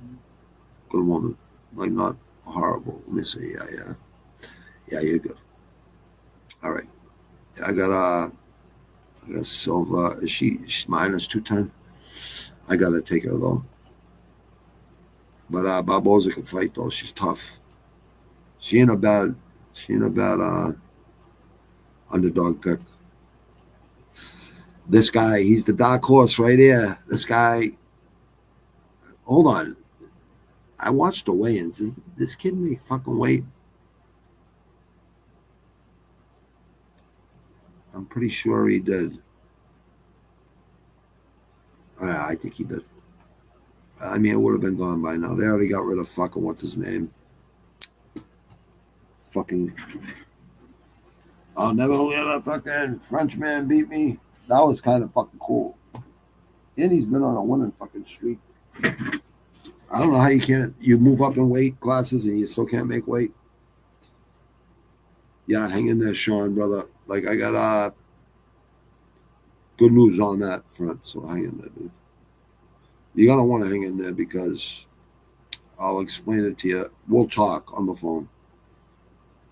woman. Like, not horrible. Let me see. Yeah, you're good. All right. Yeah, I got Silva. She's minus 210. I gotta take her though. But Barboza can fight though. She's tough. She ain't a bad underdog pick. This guy, he's the dark horse right here. This guy. Hold on. I watched the weigh-ins. Does this kid make fucking weight? I'm pretty sure he did. I think he did. I mean, it would have been gone by now. They already got rid of fucking what's his name. Fucking. I'll never let a fucking Frenchman beat me. That was kind of fucking cool. And he's been on a winning fucking streak. I don't know how you move up in weight classes and you still can't make weight. Yeah, hang in there, Sean, brother. Like, I got good news on that front, so hang in there, dude. You're going to want to hang in there because I'll explain it to you. We'll talk on the phone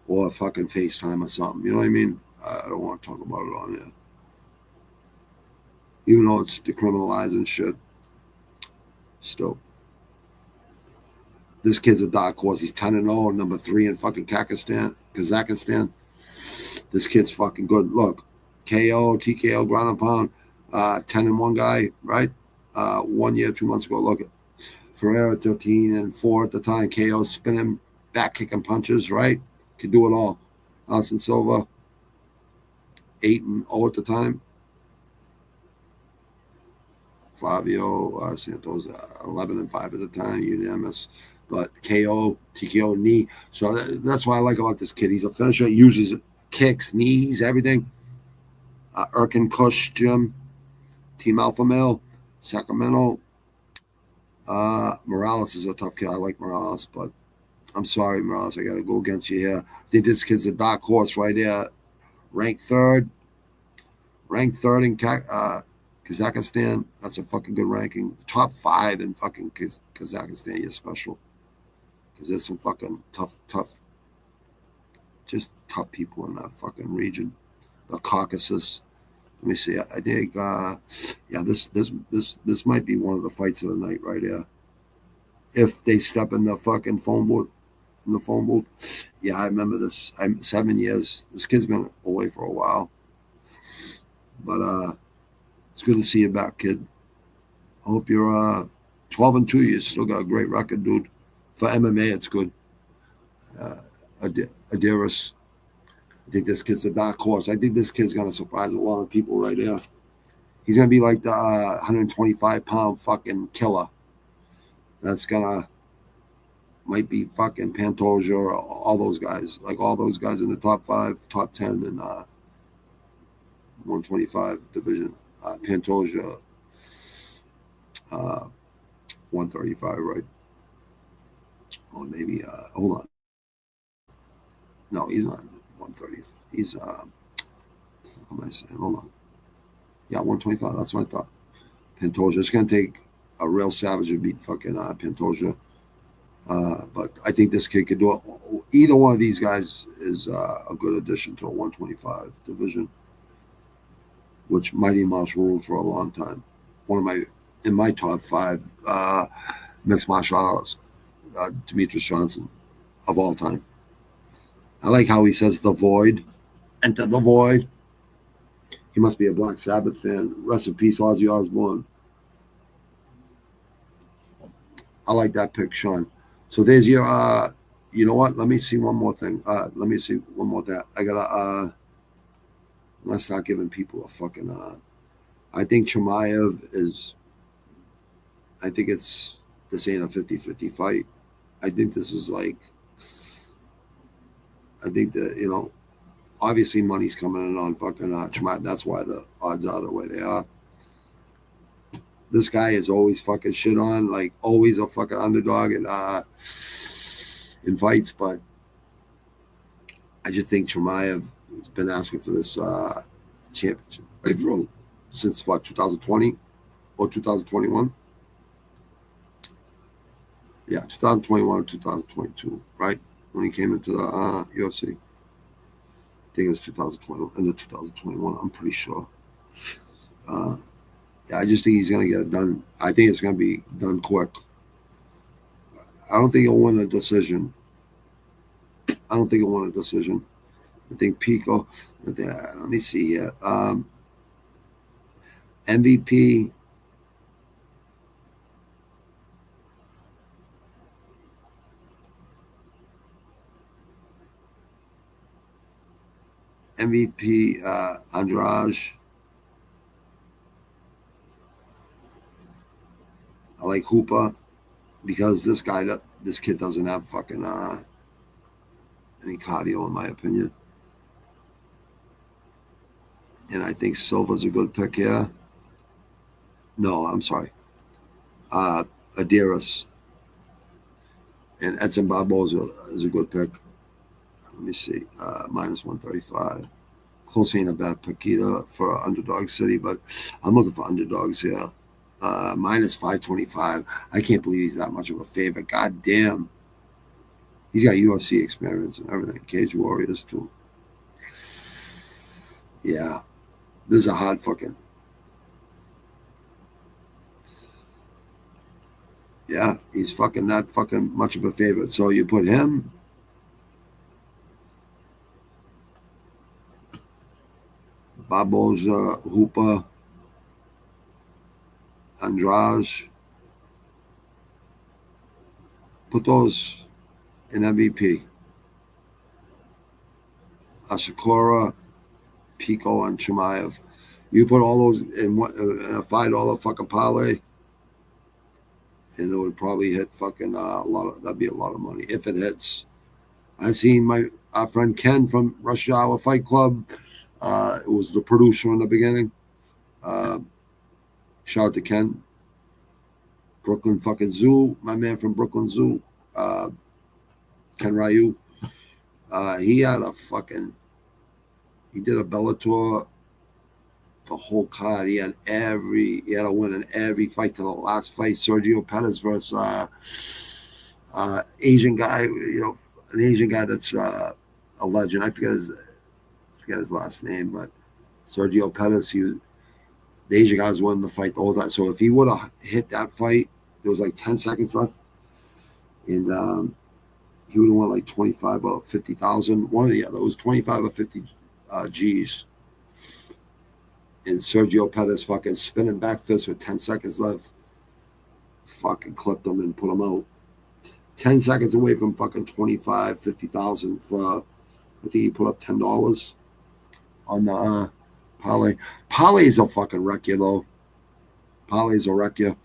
or fucking FaceTime or something. You know what I mean? I don't want to talk about it on here. Even though it's decriminalizing shit. Still. This kid's a dark horse. He's 10-0, number 3 in fucking Kazakhstan. This kid's fucking good. Look, KO, TKO, ground and pound, 10-1 guy, right? 1 year, 2 months ago. Look at Ferreira, 13-4 at the time. KO, spinning, back kicking punches, right? Could do it all. Alison Silva, 8-0 at the time. Flavio Santos, 11-5 at the time, unanimous. But KO, TKO, knee. So that's what I like about this kid. He's a finisher. He uses kicks, knees, everything. Erkin Kush, Jim, Team Alpha Male, Sacramento. Morales is a tough kid. I like Morales, but I'm sorry, Morales. I got to go against you here. I think this kid's a dark horse right here. Ranked third in Kazakhstan. That's a fucking good ranking. Top 5 in fucking Kazakhstan. You're special. Because there's some fucking tough people in that fucking region. The Caucasus. Let me see. I think, this might be one of the fights of the night right here. If they step in the fucking phone booth. Yeah, I remember this. 7 years. This kid's been away for a while. But it's good to see you back, kid. I hope you're 12-2. You still got a great record, dude. For MMA, it's good. Adiris. I think this kid's a dark horse. I think this kid's going to surprise a lot of people right here. He's going to be like the 125-pound fucking killer. That's going to, might be fucking Pantoja or all those guys. Like all those guys in the top 5, top 10 in 125 division. Pantoja, 135, right? Or maybe, hold on. No, he's not 130. He's, what the fuck am I saying? Hold on. Yeah, 125. That's what I thought. Pantoja. It's going to take a real savage to beat fucking Pantoja. But I think this kid could do it. Either one of these guys is a good addition to the 125 division, which Mighty Mouse ruled for a long time. In my top 5 mixed martial artists, Demetrius Johnson of all time. I like how he says the void, enter the void. He must be a Black Sabbath fan. Rest in peace, Ozzy Osbourne. I like that pick, Sean. So there's your, you know what? Let me see one more thing. I gotta, let's start giving people a fucking, I think Chimaev is, I think this ain't a 50-50 fight. I think this is like, I think that, you know, obviously money's coming in on fucking Chimaev. That's why the odds are the way they are. This guy is always fucking shit on, like always a fucking underdog in fights. But I just think Chimaev has been asking for this championship since what, 2020 or 2021? Yeah, 2021 or 2022, right? When he came into the UFC. I think it was 2020, end of 2021, I'm pretty sure. Yeah, I just think he's going to get it done. I think it's going to be done quick. I don't think he'll win a decision. I think Pico, let me see here. MVP. Andrade. I like Hooper because this kid doesn't have fucking any cardio, in my opinion. And I think Silva's a good pick here. No, I'm sorry. Adiras and Edson Barboza is a good pick. Let me see. Minus 135. Close ain't a bad pick either for Underdog City, but I'm looking for underdogs here. Minus 525. I can't believe he's that much of a favorite. God damn. He's got UFC experience and everything. Cage Warriors too. Yeah. This is a hard fucking. Yeah, he's fucking that fucking much of a favorite. So you put him. Barboza, Hooper, Andrade. Put those in MVP. Asakura, Pico, and Chimaev. You put all those in a $5 fucking parlay, and it would probably hit fucking that'd be a lot of money if it hits. I seen our friend Ken from Rush Hour Fight Club. It was the producer in the beginning. Shout out to Ken. Brooklyn fucking Zoo, my man from Brooklyn Zoo, Ken Ryu. He did a Bellator, the whole card. He had a win in every fight to the last fight. Sergio Pettis versus Asian guy, you know, an Asian guy that's a legend. I forget his last name, but Sergio Pettis, the Asian guy was winning the fight the whole time. So if he would have hit that fight, there was like 10 seconds left, and he would have won like 25 or 50,000. One of the other. It was 25 or 50 G's. And Sergio Pettis fucking spinning back fist with 10 seconds left. Fucking clipped him and put him out. 10 seconds away from fucking 25, 50,000 for, I think he put up $10 on the parlay. Parlays will fucking wreck you, though. Parlays will wreck you.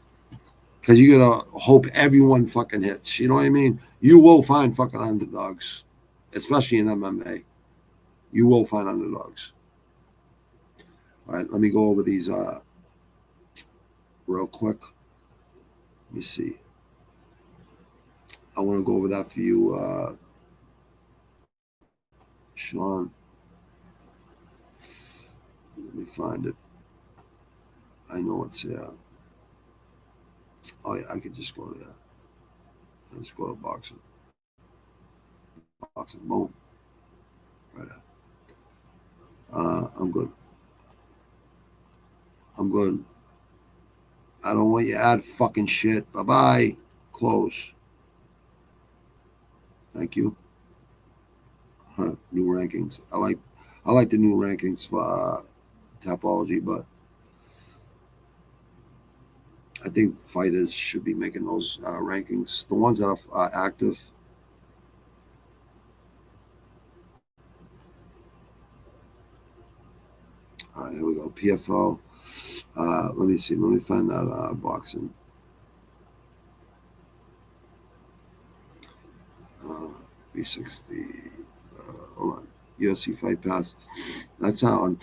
Because you gotta hope everyone fucking hits. You know what I mean? You will find fucking underdogs. Especially in MMA. You will find underdogs. All right, let me go over these real quick. Let me see. I want to go over that for you, Sean. Let me find it. I know it's here. Oh, yeah, I could just go to that. Let's go to boxing. Boxing, boom. Right there. I'm good. I'm good. I don't want you to add fucking shit. Bye-bye. Close. Thank you. New rankings. I like the new rankings for Tapology, but I think fighters should be making those rankings. The ones that are active. All right, here we go. PFL. Let me see. Let me find that boxing. B60. Hold on. UFC Fight Pass. That's on.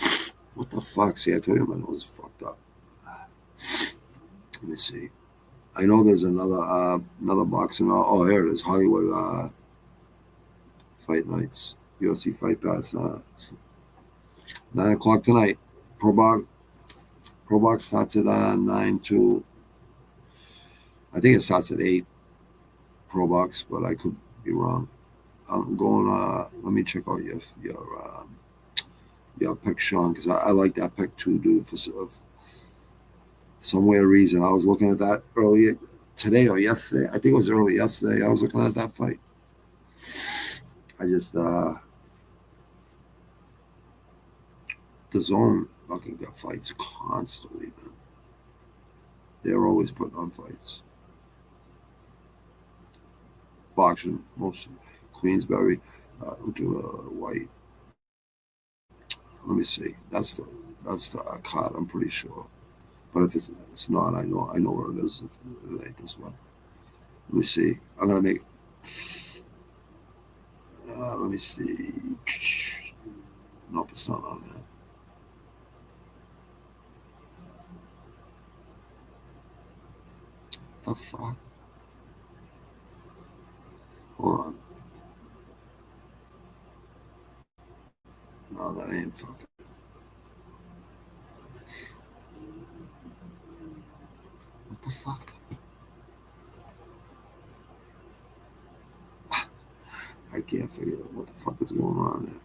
What the fuck? See, I told you my nose is fucked up. Let me see. I know there's another boxing. Oh, here it is. Hollywood Fight Nights. UFC Fight Pass. 9 o'clock tonight. ProBox starts at 9 to. I think it starts at 8. ProBox, but I could be wrong. I'm going. Let me check out your pick, Sean, because I like that pick too, dude. For some weird reason, I was looking at that earlier today or yesterday. I think it was early yesterday. I was looking at that fight. I just the Zone fucking got fights constantly, man. They're always putting on fights. Boxing, mostly. Queensberry, Whyte. Let me see. That's the card. I'm pretty sure. But if it's not, I know where it is. If it ain't this one, let me see. I'm gonna make. Let me see. Nope, it's not on there. The fuck? Hold on. No, that ain't fucking. What the fuck? I can't figure out what the fuck is going on there.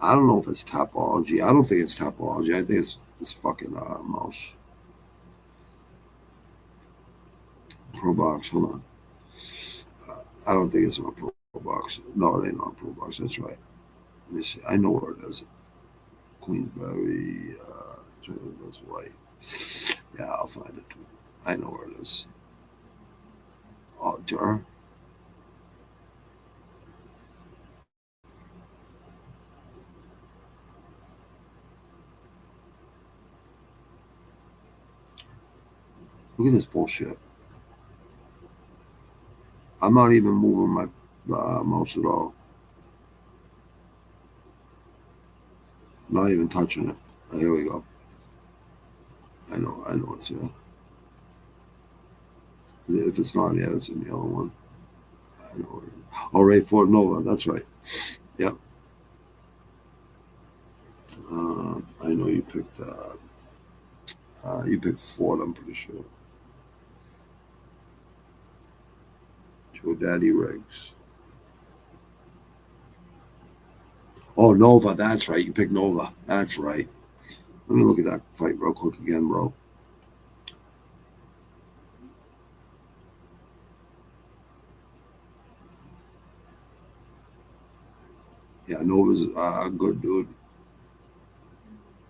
I don't know if it's Tapology. I don't think it's Tapology. I think it's this fucking mouse. ProBox, hold on. I don't think it's on ProBox. No, it ain't on ProBox. That's right. Let me see. I know where it is. Queensberry, that's Whyte. Yeah, I'll find it too. I know where it is. Oh, jar. Look at this bullshit. I'm not even moving my mouse at all. Not even touching it. Oh, here we go. I know it's here. If it's not yet, it's in the other one. I know. Oh, Ray Ford Nova. That's right. Yep. I know you picked. You picked Ford. I'm pretty sure. Joe Daddy Riggs. Oh, Nova. That's right. You picked Nova. That's right. Let me look at that fight real quick again, bro. Yeah, Nova's a good dude.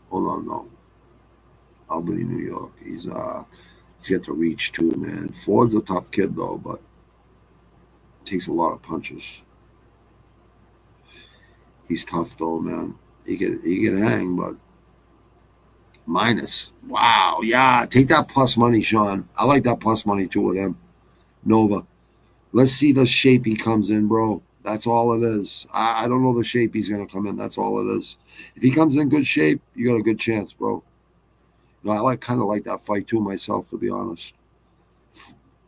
Hold on, no. Albany, New York. He's got the reach too, man. Ford's a tough kid though, but takes a lot of punches. He's tough though, man. He can hang, but minus. Wow, yeah. Take that plus money, Sean. I like that plus money too with him. Nova. Let's see the shape he comes in, bro. That's all it is. I don't know the shape he's gonna come in. That's all it is. If he comes in good shape, you got a good chance, bro. You know, I kind of like that fight too myself, to be honest.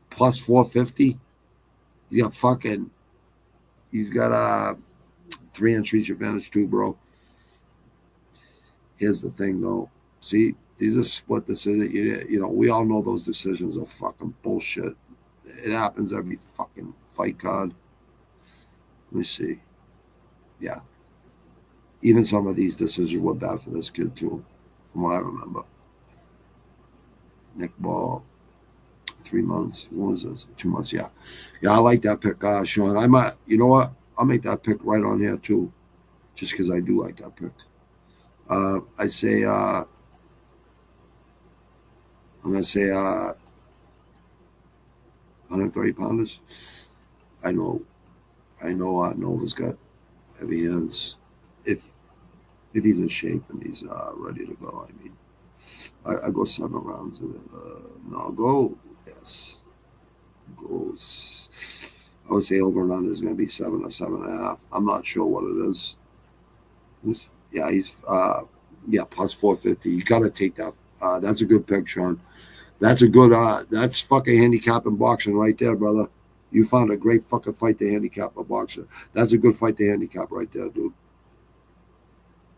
Plus 450. He's got a 3-inch reach advantage too, bro. Here's the thing, though. See, these are split decisions. You know, we all know those decisions are fucking bullshit. It happens every fucking fight card. Let me see. Yeah. Even some of these decisions were bad for this kid, too, from what I remember. Nick Ball, 3 months. What was it? 2 months, yeah. Yeah, I like that pick, Sean. I might, you know what? I'll make that pick right on here, too, just because I do like that pick. I say, I'm going to say 130 pounders. I know Nova's got heavy hands. If he's in shape and he's ready to go, I mean, I go 7 rounds. Yes. Goes. I would say over and under is going to be 7 or 7.5. I'm not sure what it is. Yeah, he's plus 450. You got to take that. That's a good pick, Sean. That's a good. That's fucking handicapping boxing right there, brother. You found a great fucking fight to handicap a boxer. That's a good fight to handicap right there, dude.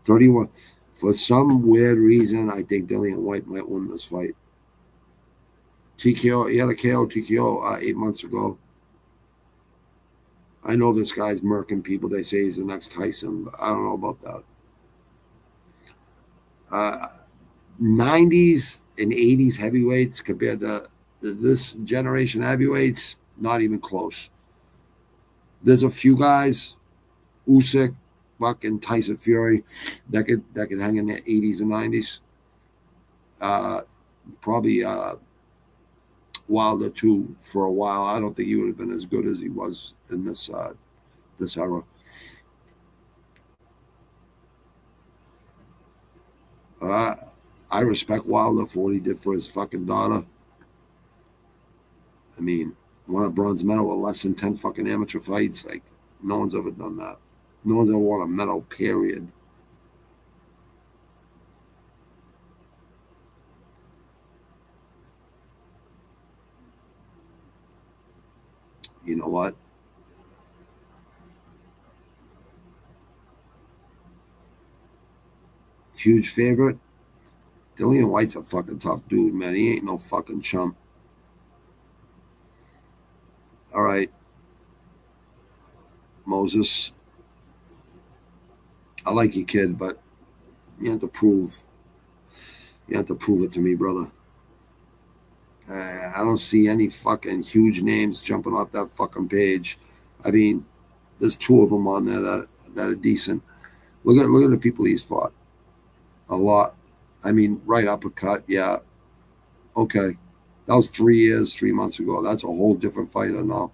31. For some weird reason, I think Dillian Whyte might win this fight. TKO. He had a KO TKO 8 months ago. I know this guy's murking people. They say he's the next Tyson, but I don't know about that. 90s and 80s heavyweights compared to this generation heavyweights, not even close. There's a few guys, Usyk, fucking Tyson Fury, that could hang in the 80s and 90s. Probably Wilder too for a while. I don't think he would have been as good as he was in this era. I respect Wilder for what he did for his fucking daughter. I mean, won a bronze medal with less than 10 fucking amateur fights. Like, no one's ever done that. No one's ever won a medal, period. You know what? Huge favorite. Dillian Whyte's a fucking tough dude, man. He ain't no fucking chump. All right. Moses. I like you, kid, but you have to prove it to me, brother. I don't see any fucking huge names jumping off that fucking page. I mean, there's 2 of them on there that are decent. Look at the people he's fought. A lot. I mean, right uppercut, yeah. Okay. That was 3 months ago. That's a whole different fighter now.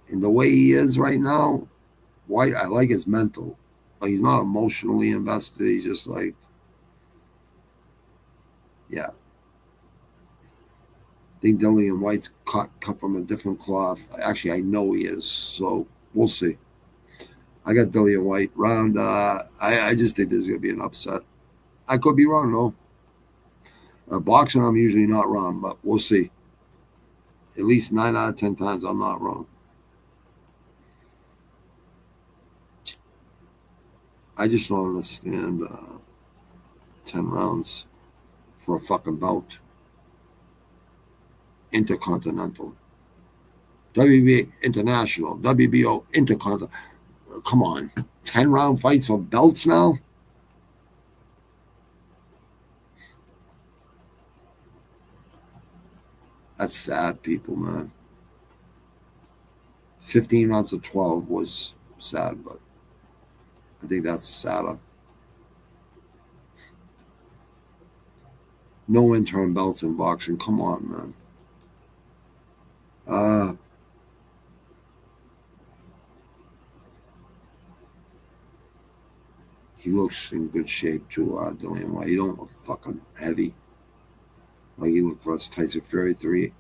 And the way he is right now, Whyte, I like his mental. Like, he's not emotionally invested. He's just like, yeah. I think Dillian Whyte's cut from a different cloth. Actually, I know he is. So we'll see. I got Dillian Whyte round. I just think there's going to be an upset. I could be wrong, though. Boxing, I'm usually not wrong, but we'll see. At least 9 out of 10 times, I'm not wrong. I just don't understand 10 rounds for a fucking bout. Intercontinental. WBA International. WBO Intercontinental. Come on. 10-round fights for belts now? That's sad, people, man. 15 rounds of 12 was sad, but I think that's sadder. No interim belts in boxing. Come on, man. He looks in good shape too, Dillian Whyte. He don't look fucking heavy like he looked for us Tyson Fury 3+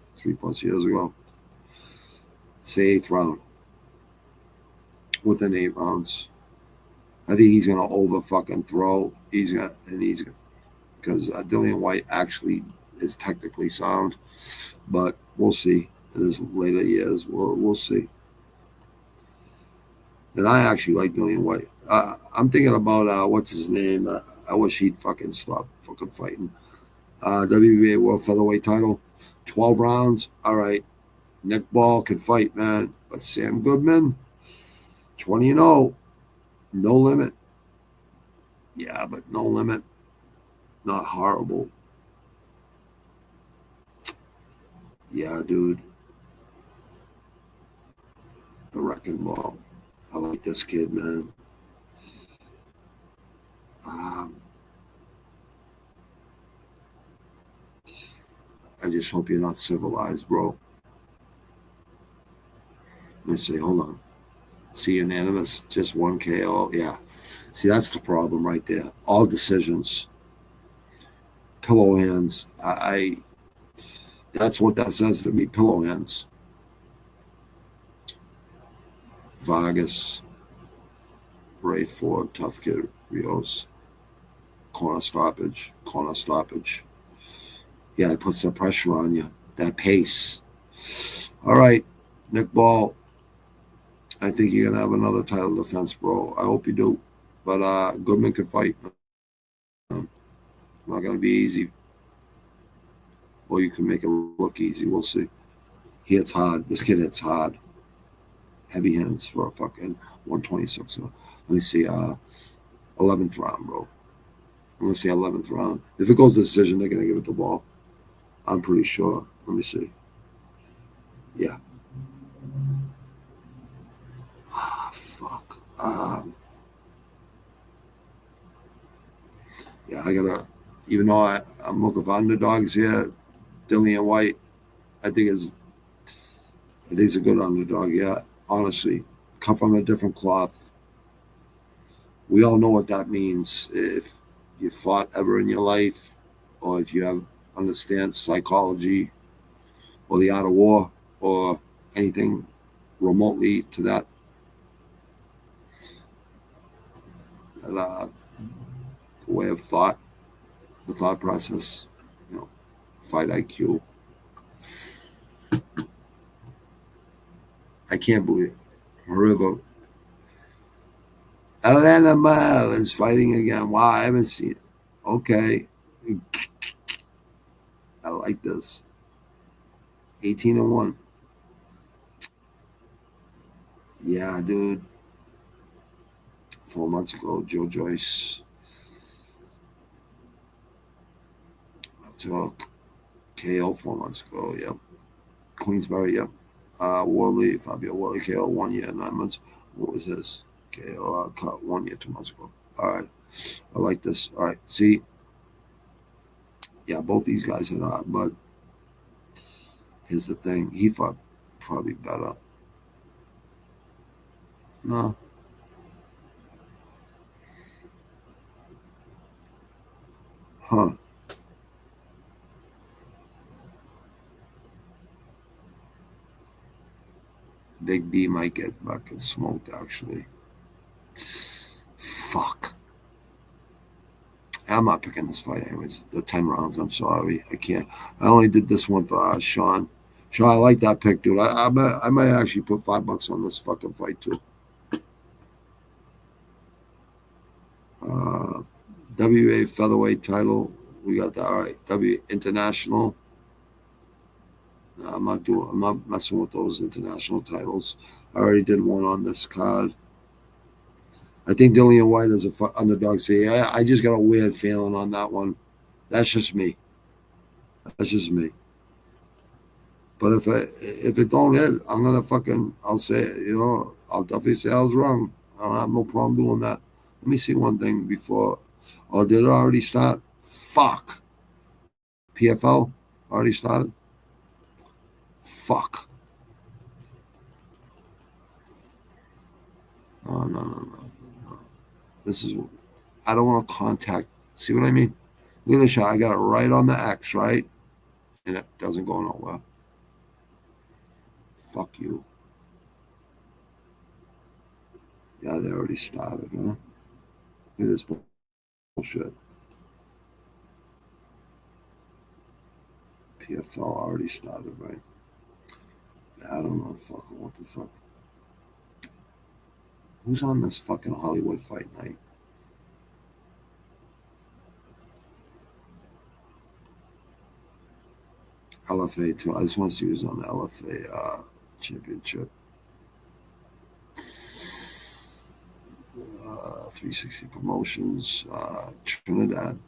years ago. Say 8th round. Within 8 rounds. I think he's gonna over fucking throw. Because Dillian Whyte actually is technically sound, but we'll see in his later years. We'll see. And I actually like Dillian Whyte. I'm thinking about what's his name. I wish he'd fucking stop fucking fighting. WBA World Featherweight title, 12 rounds. All right, Nick Ball can fight, man. But Sam Goodman, 20-0, no limit. Yeah, but no limit. Not horrible. Yeah, dude. The Wrecking Ball. I like this kid, man. I just hope you're not civilized, bro. Let me see. Hold on. See, unanimous. Just one KO. Yeah. See, that's the problem right there. All decisions. Pillow hands. That's what that says to me. Pillow hands. Vargas. Ray Ford. Tough Kid. Rios. Corner stoppage. Corner stoppage. Yeah, it puts the pressure on you. That pace. All right, Nick Ball. I think you're gonna have another title defense, bro. I hope you do. But Goodman can fight. Not gonna be easy. Or you can make it look easy. We'll see. He hits hard. This kid hits hard. Heavy hands for a fucking 126. So let me see. 11th round, bro. I'm gonna say 11th round. If it goes to decision, they're gonna give it the ball. I'm pretty sure. Let me see. Yeah. Fuck. Yeah, I gotta. Even though I'm looking for underdogs here, Dillian Whyte, I think he's a good underdog. Yeah, honestly, come from a different cloth. We all know what that means. If you fought ever in your life, or if you understand psychology, or the art of war, or anything remotely to that, the way of thought, the thought process, fight IQ. I can't believe River Atlanta Mile is fighting again. Wow, I haven't seen it. Okay. I like this. 18-1. Yeah, dude. 4 months ago, Joe Joyce took KO 4 months ago. Yep. Queensberry. Yep. Worley, Fabio Worley, KO 1 year, 9 months. What was this? KO cut 1 year, 2 months ago. All right. I like this. All right. See. Yeah, both these guys are not, but here's the thing. He fought probably better. No. Huh. Big D might get fucking smoked, actually. Fuck. I'm not picking this fight anyways. The 10 rounds, I'm sorry. I can't. I only did this one for Sean. Sean, I like that pick, dude. I might actually put $5 on this fucking fight, too. WA featherweight title. We got that. All right. W International. I'm not messing with those international titles. I already did one on this card. I think Dillian Whyte is a underdog. See, I just got a weird feeling on that one. That's just me. That's just me. But if it don't hit, I'm gonna I'll say, I'll definitely say I was wrong. I don't have no problem doing that. Let me see one thing before. Oh, did it already start? Fuck. PFL already started? Fuck. No. This is, I don't want to contact. See what I mean? Look at the shot. I got it right on the X, right? And it doesn't go nowhere. Fuck you. Yeah, they already started, huh? Look at this bullshit. PFL already started, right? Yeah, I don't know. Fuck. What the fuck? Who's on this fucking Hollywood fight night? LFA too. I just want to see who's on the LFA championship. 360 Promotions, Trinidad.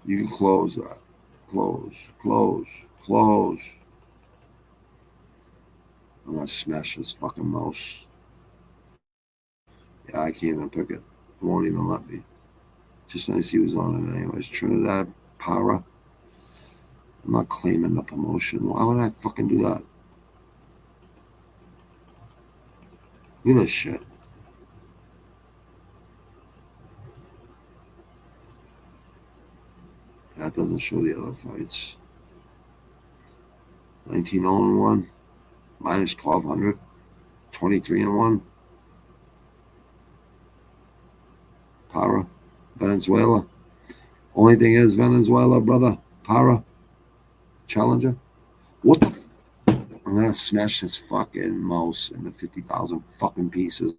You can close that. Close. I'm gonna smash this fucking mouse. Yeah, I can't even pick it. It won't even let me. Just nice he was on it anyways. Trinidad, Para. I'm not claiming the promotion. Why would I fucking do that? Look at this shit. That doesn't show the other fights. 19-0-1, minus 1,200, 23-1. Para, Venezuela. Only thing is Venezuela, brother. Para, challenger. What the? I'm gonna smash this fucking mouse into 50,000 fucking pieces.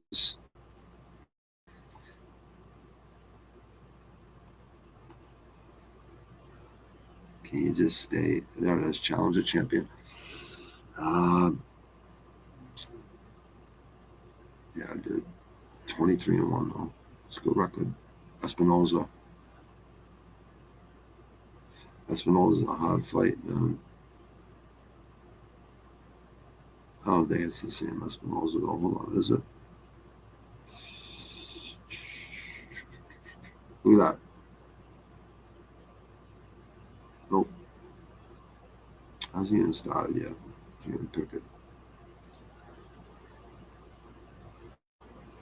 Can you just stay? There it is, challenger champion. Yeah, dude. 23-1 though. It's a good record. Espinosa. Espinosa's a hard fight, man. I don't think it's the same Espinosa though. Hold on, is it? Look at that. Nope. Hasn't even started yet. Can't even pick it.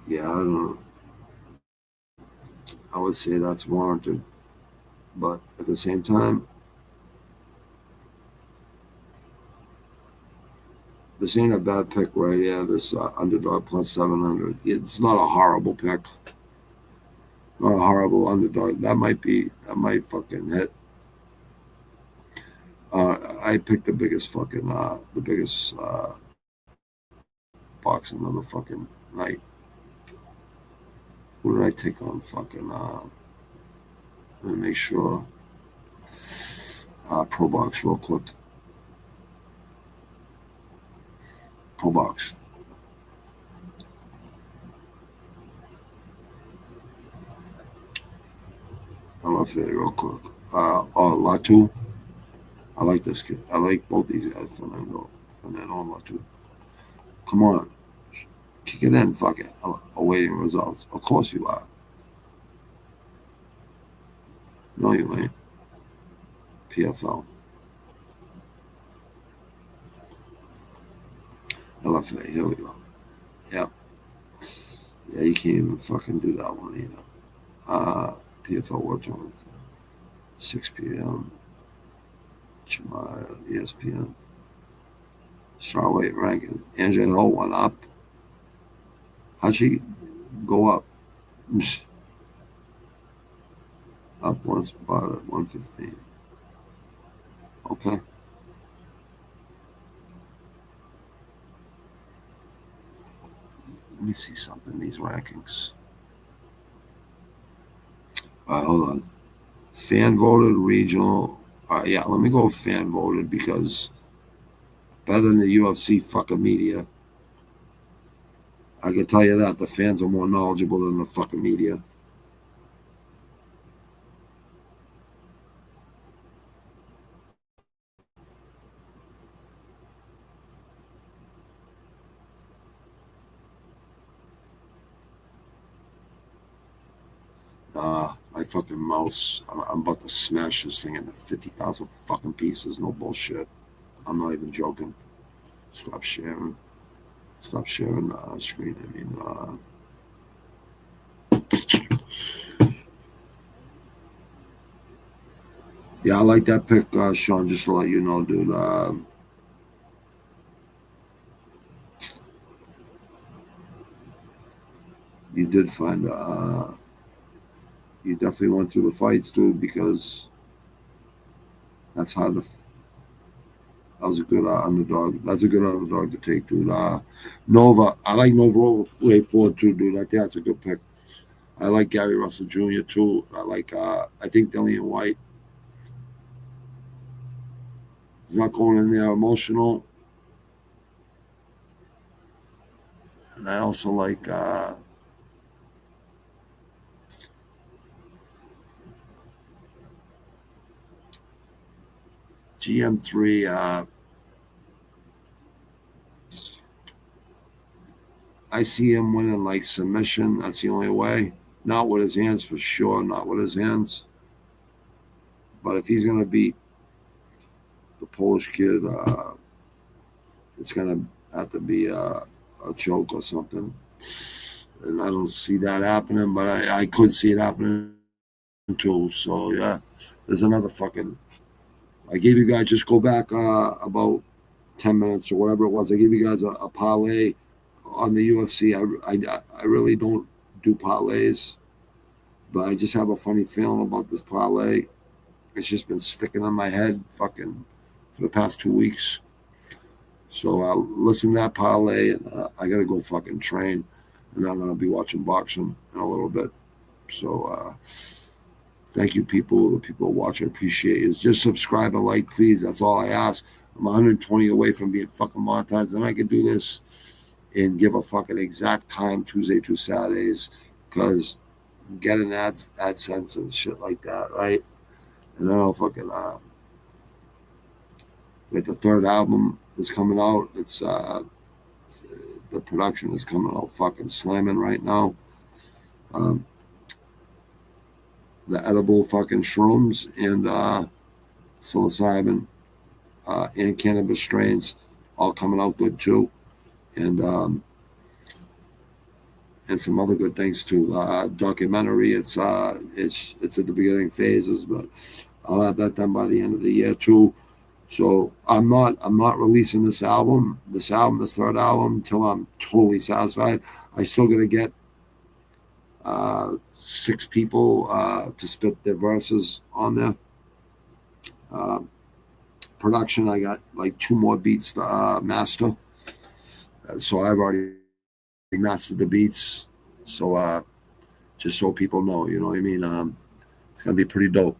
Yeah, I don't know. I would say that's warranted. But at the same time, this ain't a bad pick, right? Yeah, this underdog plus 700. It's not a horrible pick. Not a horrible underdog. That might fucking hit. I picked the biggest boxing of the fucking night. Who did I take on fucking, let me make sure. ProBox real quick. ProBox. I love it real quick. Latu. I like this kid. I like both these guys, Fernando and Latu. Come on. Kick it in, fuck it. Awaiting results. Of course you are. No, you ain't. PFL. LFA, here we go. Yep. Yeah, you can't even fucking do that one either. PFL World Tournament. 6 p.m. ESPN. Strawweight rankings. Angela Hill went up. How'd she go up? Up one spot at 115. Okay. Let me see something, these rankings. All right, hold on. Fan voted regional. Yeah, let me go fan voted because better than the UFC fucking media. I can tell you that the fans are more knowledgeable than the fucking media. My fucking mouse. I'm about to smash this thing into 50,000 fucking pieces. No bullshit. I'm not even joking. Stop sharing. Stop sharing the screen. I mean, yeah, I like that pick, Sean. Just to let you know, dude. You did find. You definitely went through the fights, dude, because that's hard to. That was a good underdog. That's a good underdog to take, dude. Nova. I like Nova over Ray Ford, too, dude. I think that's a good pick. I like Gary Russell Jr. too. I like, I think Dillian Whyte. He's not going in there emotional. And I also like GM3. I see him winning like submission. That's the only way. Not with his hands for sure. Not with his hands. But if he's gonna beat the Polish kid, it's gonna have to be a choke or something. And I don't see that happening, but I could see it happening too. So yeah, there's another fucking. I gave you guys, just go back about 10 minutes or whatever it was. I gave you guys a parlay on the UFC. I really don't do parlays, but I just have a funny feeling about this parlay. It's just been sticking in my head fucking for the past 2 weeks. So I'll listen to that parlay, and I got to go fucking train, and I'm going to be watching boxing in a little bit. So thank you, people. The people watching, appreciate it. Just subscribe and like, please. That's all I ask. I'm 120 away from being fucking monetized, and I can do this and give a fucking exact time, Tuesday through Saturdays, because I'm getting AdSense and shit like that, right? And then I'll fucking like the third album is coming out. It's the production is coming out fucking slamming right now. The edible fucking shrooms and psilocybin and cannabis strains all coming out good too, and some other good things too. Documentary, it's at the beginning phases, but I'll have that done by the end of the year too. So I'm not releasing this third album, until I'm totally satisfied. I still gotta get 6 people to spit their verses on there. Production, I got like 2 more beats to master. So I've already mastered the beats. So just so people know, you know what I mean? It's gonna be pretty dope.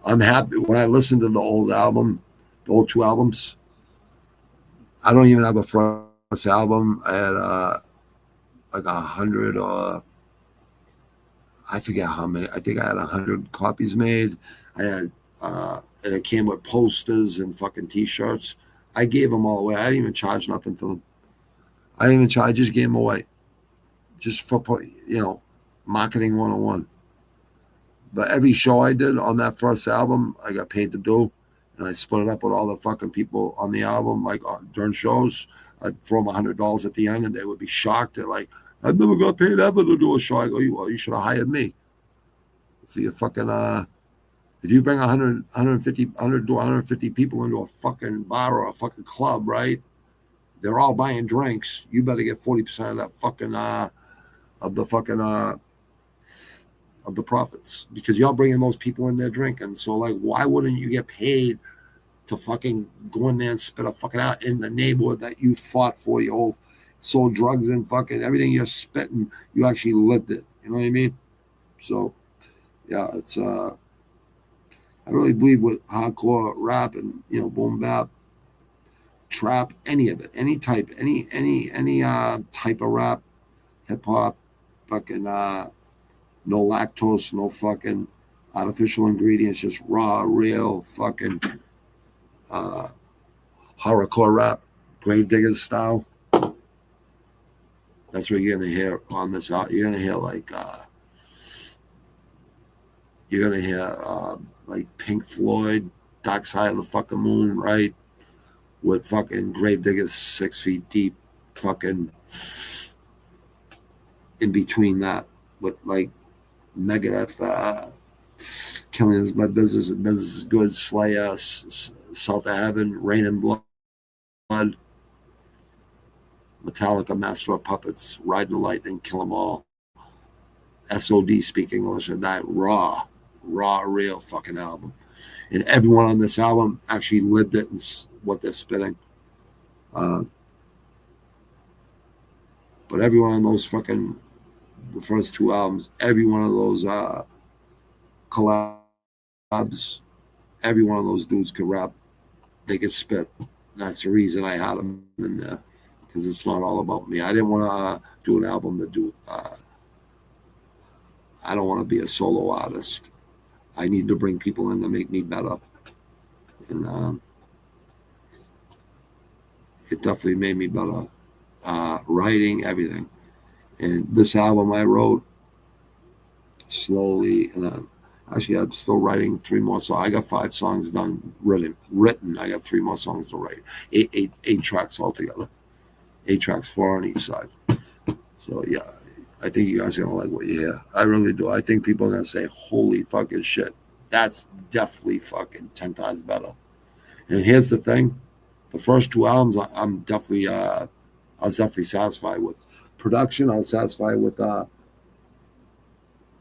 I'm happy when I listen to the old 2 albums. I don't even have a first album. I had like 100 or I forget how many. I think I had 100 copies made. I had and it came with posters and fucking t-shirts. I gave them all away. I didn't even charge nothing for them. I didn't even charge. I just gave them away, just for marketing 101. But every show I did on that first album, I got paid to do, and I split it up with all the fucking people on the album. Like during shows, I'd throw them $100 at the end, and they would be shocked. They're like, "I've never got paid ever to do a show." I go, "Well, you should have hired me for your fucking if you bring 150 to 150 people into a fucking bar or a fucking club, right? They're all buying drinks. You better get 40% of that fucking of the profits, because y'all bringing those people in there drinking. So like, why wouldn't you get paid to fucking go in there and spit a fucking out in the neighborhood that you fought for? You all sold drugs and fucking everything you're spitting, you actually lived it. You know what I mean? So yeah, it's I really believe with hardcore rap and BoomBap, trap, any of it, any type, any type of rap, hip hop, fucking no lactose, no fucking artificial ingredients, just raw, real fucking horrorcore rap, Gravediggers style. That's what you're gonna hear on this out. You're gonna hear like like Pink Floyd, Dark Side of the fucking Moon, right? With fucking Gravediggers 6 feet deep, fucking in between that, with like Megadeth, Killing Is My Business, and Business Is Good, Slayer, South of Heaven, Rain and Blood, Metallica, Master of Puppets, Ride the Lightning, Kill 'Em All, SOD, Speak English or Die, raw, real fucking album. And everyone on this album actually lived it and what they're spitting. But everyone on those fucking the first 2 albums, every one of those collabs, every one of those dudes could rap. They could spit. That's the reason I had them in there, because it's not all about me. I didn't want to do an album that I don't want to be a solo artist. I need to bring people in to make me better. And it definitely made me better. Writing, everything. And this album I wrote slowly. And actually, I'm still writing 3 more songs. I got 5 songs done, written. I got 3 more songs to write. Eight tracks altogether. 8 tracks, 4 on each side. So, yeah. I think you guys are going to like what you hear. I really do. I think people are going to say, holy fucking shit. That's definitely fucking 10 times better. And here's the thing. The first 2 albums, I was definitely satisfied with. Production, I was satisfied with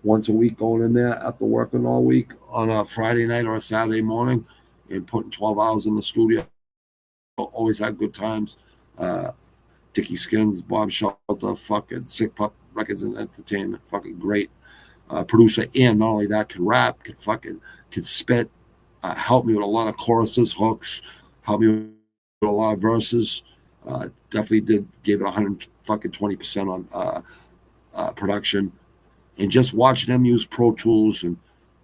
once a week going in there after working all week on a Friday night or a Saturday morning and putting 12 hours in the studio. Always had good times. Dickie Skins, Bob Shelter, fucking Sick Pup Records and Entertainment, fucking great producer. And not only that, could rap, could spit, help me with a lot of choruses, hooks, help me with a lot of verses. Definitely gave it 120% on production. And just watching them use Pro Tools and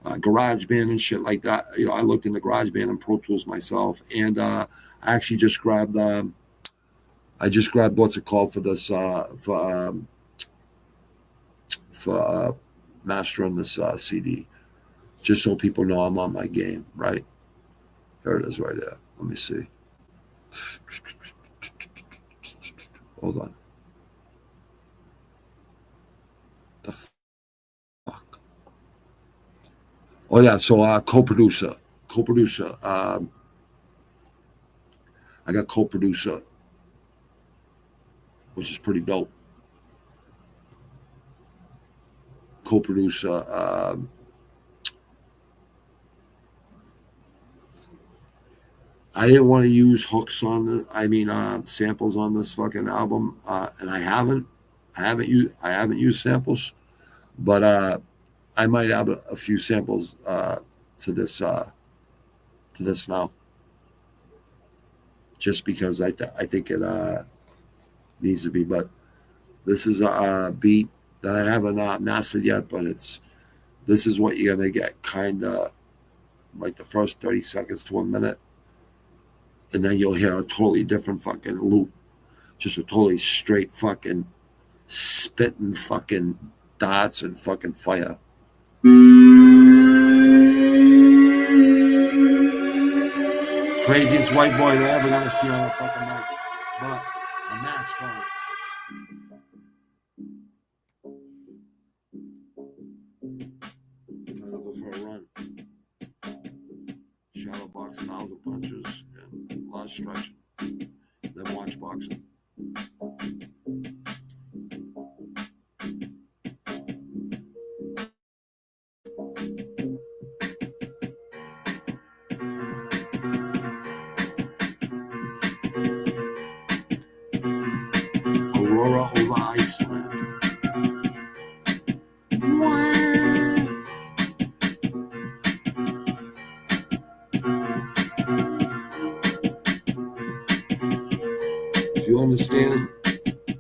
GarageBand and shit like that. You know, I looked into GarageBand and Pro Tools myself, and I actually just grabbed what's it called for this for mastering this CD, just so people know I'm on my game. Right, here it is, right there. Let me see. Hold on. The fuck. Oh yeah, so co-producer. I got co-producer, which is pretty dope. Co-producer. I didn't want to use hooks on samples on this fucking album, and I haven't used samples, but I might add a few samples to this now, just because I think it needs to be. But this is a beat that I haven't mastered yet, but this is what you're gonna get, kind of like the first 30 seconds to a minute. And then you'll hear a totally different fucking loop. Just a totally straight fucking spitting fucking dots and fucking fire. Craziest white boy they're ever gonna see on a fucking mic. But a mask on. I'm gonna go for a run. Shadow box, 1,000 punches, and a lot of stretching. Then watch boxing. Aurora over Iceland. If you understand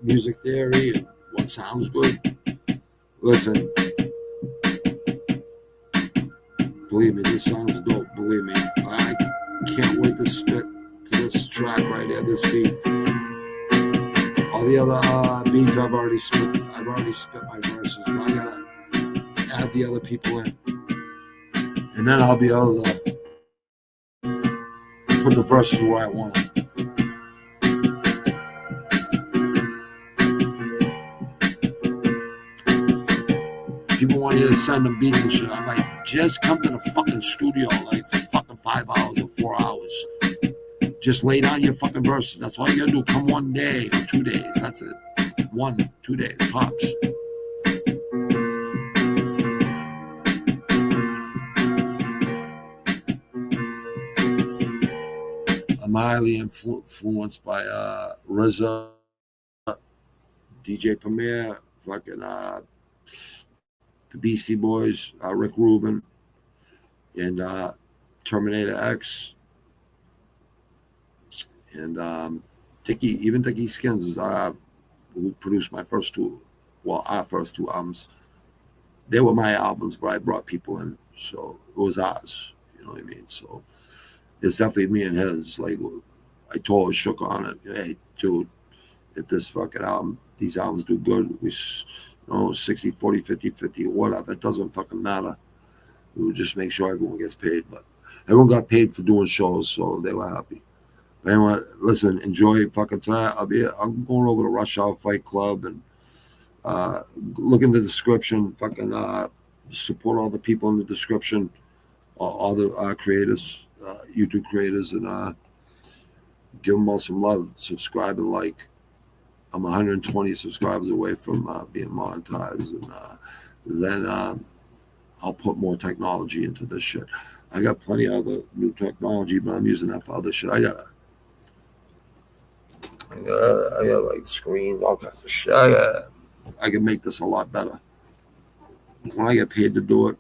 music theory and what sounds good, listen. Believe me, this sounds dope. Believe me, I can't wait to spit to this track right here, this beat. All the other beats I've already spit my verses, but I gotta add the other people in, and then I'll be able to put the verses where I want them. People want you to send them beats and shit. I'm like, just come to the fucking studio like for fucking 5 hours or 4 hours. Just lay down your fucking verses. That's all you gotta do. Come 1 day or 2 days. That's it. 1, 2 days, tops. I'm highly influenced by RZA, DJ Premier, fucking the Beastie Boys, Rick Rubin, and Terminator X, and Dickie Skins is who produced my first two, our first two albums. They were my albums, but I brought people in, so it was ours. You know what I mean? So it's definitely me and his. Like I told Shook on it, hey, dude, if this fucking album, these albums do good, we, 60, 40, 50, 50, whatever. It doesn't fucking matter. We would just make sure everyone gets paid. But everyone got paid for doing shows, so they were happy. But anyway, listen, enjoy fucking tonight. I'm going over to Rush Hour Fight Club and look in the description. Fucking support all the people in the description, all the creators, YouTube creators, and give them all some love. Subscribe and like. I'm 120 subscribers away from being monetized, and then I'll put more technology into this shit. I got plenty of other new technology, but I'm using that for other shit. I got like screens, all kinds of shit. I can make this a lot better. When I get paid to do it,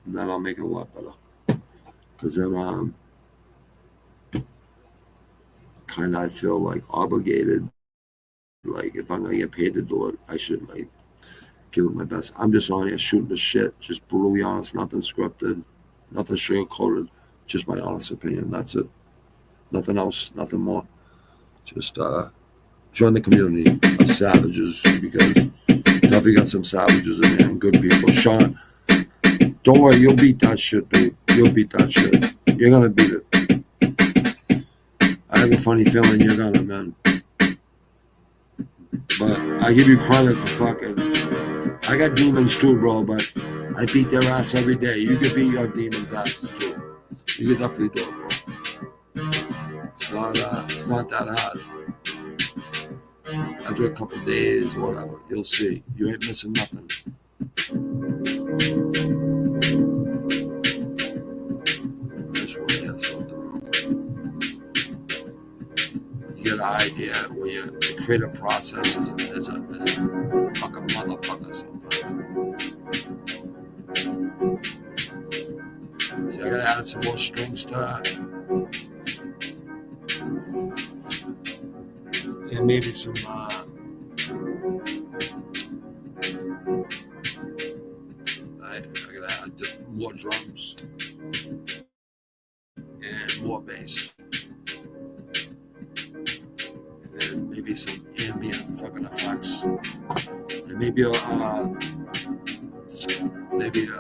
then I'll make it a lot better. Because then kind of I feel like obligated. Like if I'm gonna get paid to do it, I should like give it my best. I'm just on here shooting the shit, just brutally honest, nothing scripted, nothing sugar-coated, just my honest opinion. That's it. Nothing else, nothing more. Just join the community of savages, because definitely got some savages in there and good people. Sean, don't worry, you'll beat that shit, dude. You'll beat that shit. You're gonna beat it. I have a funny feeling you're gonna, man. But I give you credit for fucking. I got demons too, bro, but I beat their ass every day. You can beat your demons' asses too. You can definitely do it, bro. It's not that hard. After a couple days, whatever, you'll see. You ain't missing nothing. I just want to get something. You get an idea when you create a process as a fucking motherfucker sometimes. See, I gotta add some more strings to that. And maybe some I gotta add more drums and more bass. And maybe some ambient fucking effects, and maybe a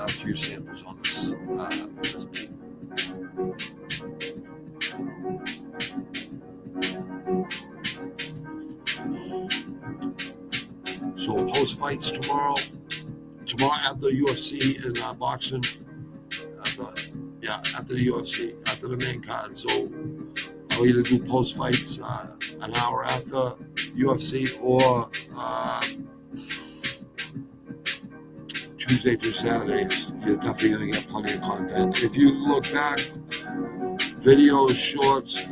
few samples on this beat. So post fights tomorrow after UFC and boxing, after the UFC, after the main card. So I'll either do post fights an hour after UFC or Tuesday through Saturdays. You're definitely going to get plenty of content. If you look back, videos, shorts,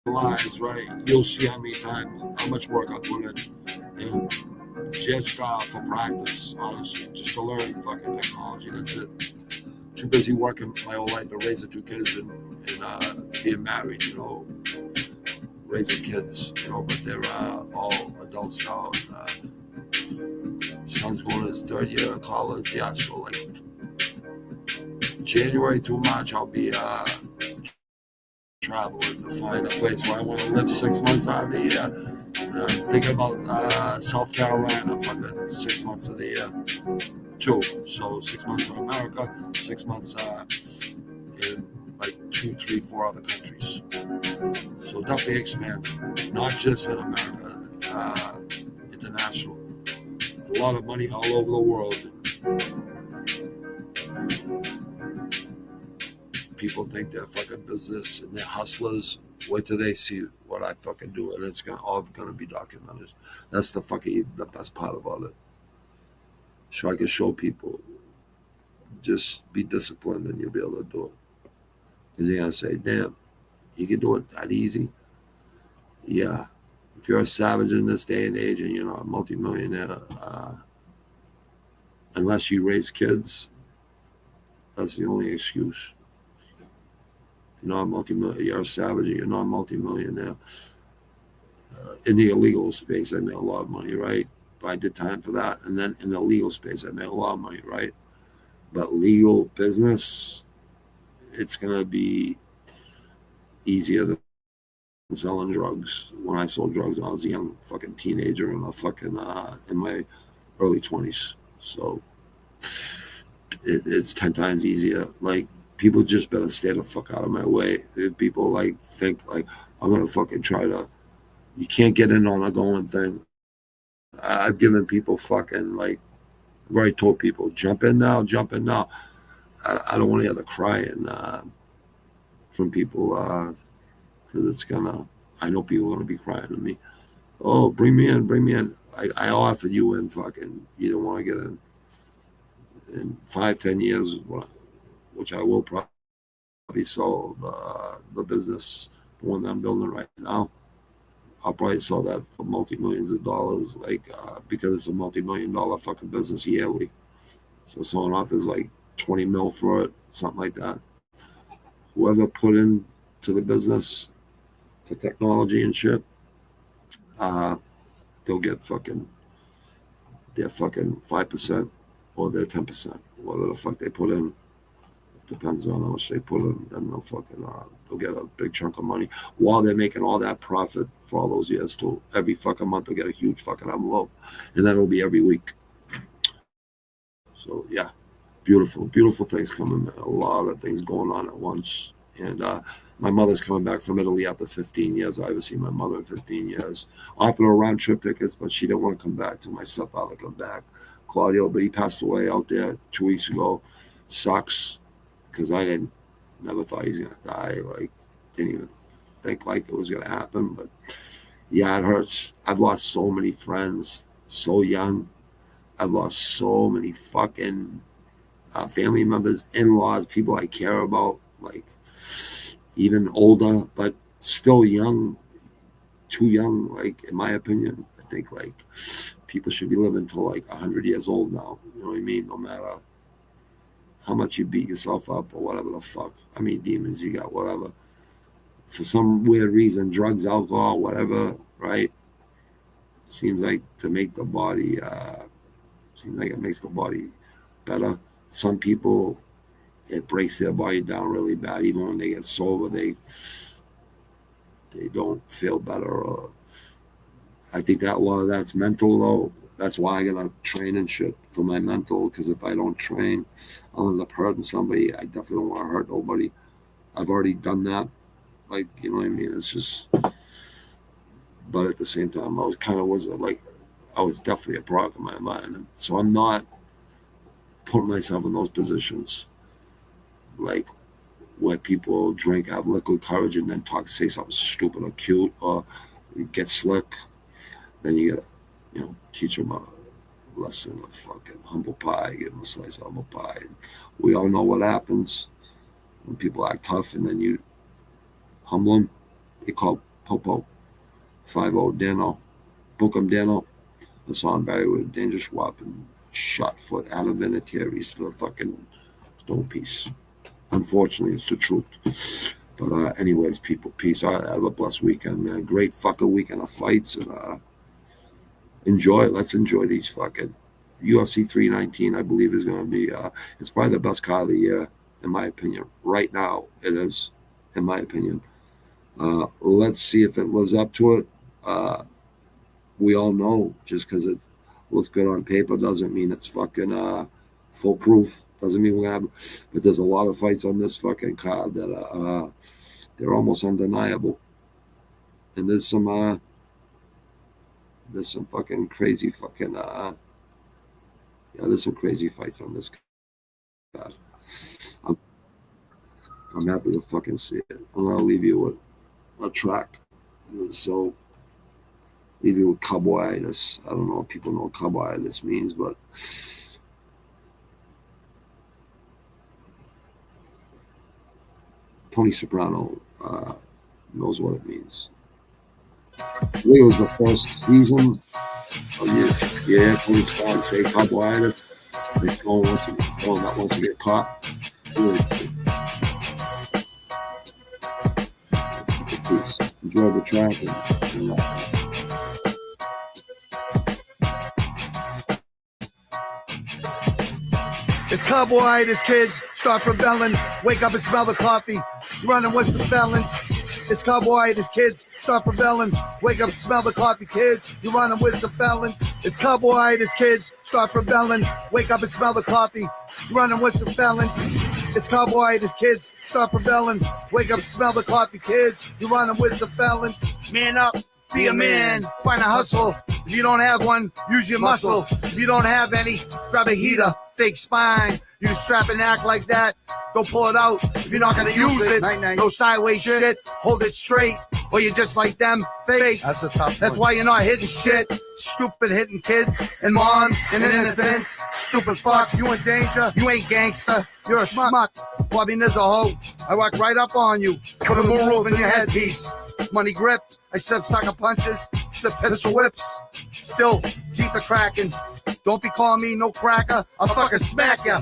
lives, right? You'll see how much work I put in. And just for practice, honestly, just to learn fucking technology. That's it. Too busy working my whole life and raising two kids and being married, raising kids, but they're all adults now. Son's going to his third year of college. Yeah, so like January through March, I'll be traveling to find a place where I want to live 6 months out of the year. I'm thinking about South Carolina, fucking 6 months of the year. Too. So 6 months in America, 6 months in like 2, 3, 4 other countries. So definitely expand, not just in America, international. It's a lot of money all over the world. People think they're fucking business and they're hustlers. Wait till they see what I fucking do, and it's all gonna be documented. That's the best part about it. So I can show people, just be disciplined and you'll be able to do it. Because you're going to say, damn, you can do it that easy? Yeah. If you're a savage in this day and age and you're not a multimillionaire, unless you raise kids, that's the only excuse. You're not a multi-millionaire. You're a savage. You're not a multi-millionaire. In the illegal space, I made a lot of money, right? But I did time for that. And then in the legal space, I made a lot of money, right? But legal business, it's going to be easier than selling drugs. When I sold drugs when I was a young fucking teenager and in my early 20s. So it's 10 times easier. Like, people just better stay the fuck out of my way. If people like think like I'm gonna fucking try to, you can't get in on a going thing. I've given people fucking like, I've already told people, jump in now. I don't want to hear the crying from people because it's gonna, I know people are gonna be crying to me. Oh, bring me in. I offered you in, fucking, you don't want to get in 5-10 years, which I will probably sell the business, the one that I'm building right now. I'll probably sell that for multi-millions of dollars, like because it's a multi-million-dollar fucking business yearly. So someone offers like 20 mil for it, something like that. Whoever put in to the business for technology and shit, they'll get their fucking 5% or their 10%, whatever the fuck they put in. Depends on how much they put in, and they'll get a big chunk of money while they're making all that profit for all those years. Too, every fucking month they'll get a huge fucking envelope, and that'll be every week. So yeah, beautiful things coming. A lot of things going on at once. And my mother's coming back from Italy after 15 years. I haven't seen my mother in 15 years. I offered her round trip tickets, but she didn't want to come back till my stepfather come back, Claudio. But he passed away out there 2 weeks ago. Sucks. Because I never thought he was going to die. Like, didn't even think like it was going to happen. But yeah, it hurts. I've lost so many friends so young. I've lost so many fucking family members, in-laws, people I care about, like even older, but still young, too young, like in my opinion. I think like people should be living till like 100 years old now. You know what I mean? No matter how much you beat yourself up or whatever the fuck. I mean, demons you got, whatever. For some weird reason, drugs, alcohol, whatever, right? Seems like to make the body, seems like it makes the body better. Some people, it breaks their body down really bad. Even when they get sober, they don't feel better. Or I think that a lot of that's mental, though. That's why I gotta train and shit for my mental, because if I don't train, I'll end up hurting somebody. I definitely don't want to hurt nobody. I've already done that. Like, you know what I mean? It's just, but at the same time, I was definitely a product of my environment. So I'm not putting myself in those positions, like where people drink, have liquid courage, and then say something stupid or cute, or get slick. Then you gotta, teach them a lesson of fucking humble pie, give them a slice of humble pie. And we all know what happens when people act tough and then you humble them. They call Popo 5-0 Dano, book 'em Dano. I saw him buried with a dangerous weapon, shot foot out of Vinatieri's for the fucking stone piece. Unfortunately, it's the truth. But anyways, people, peace. I have a blessed weekend, man. Great fucking weekend of fights, and let's enjoy these fucking UFC 319. I believe is going to be it's probably the best card of the year, in my opinion. Right now it is, in my opinion. Let's see if it lives up to it. We all know just because it looks good on paper doesn't mean it's fucking foolproof. Doesn't mean we're gonna have, but there's a lot of fights on this fucking card that they're almost undeniable. And there's some fucking crazy fucking there's some crazy fights on this card. I'm happy to fucking see it. I'm gonna leave you with a track. So leave you with carboitis. I don't know if people know what carboitis means, but Tony Soprano knows what it means. Today was the first season Oh yeah, yeah. Police squad say carbohydrates. They throw once you not once you get caught. Really. Enjoy the track and It's carbohydrates, kids. Start rebelling. Wake up and smell the coffee. Running with some felons. It's carbohydrates, kids. Start rebelling. Wake up and smell the coffee, kids. You're running with some felons. It's carbohydrates, kids. Start rebelling. Wake up and smell the coffee. You're running with some felons. It's carbohydrates, kids. Start rebelling. Wake up and smell the coffee, kids. You're running with some felons. Man up. Be a man. Find a hustle. If you don't have one, use your muscle. If you don't have any, grab a heater. Fake spine. You strap and act like that. Don't pull it out if you're not gonna use it. No sideways shit. Hold it straight, or you're just like them. Face. That's a tough. That's why you're not hitting shit. Stupid hitting kids and moms and innocents. Stupid fucks. You in danger. You ain't gangster. You're a schmuck. Bobby Nizza hoe. I walk right up on you. Put a moon in your headpiece. Money grip. I sip sucker punches. Sip pistol whips. Still, teeth are cracking. Don't be calling me no cracker. I'll fucking smack ya.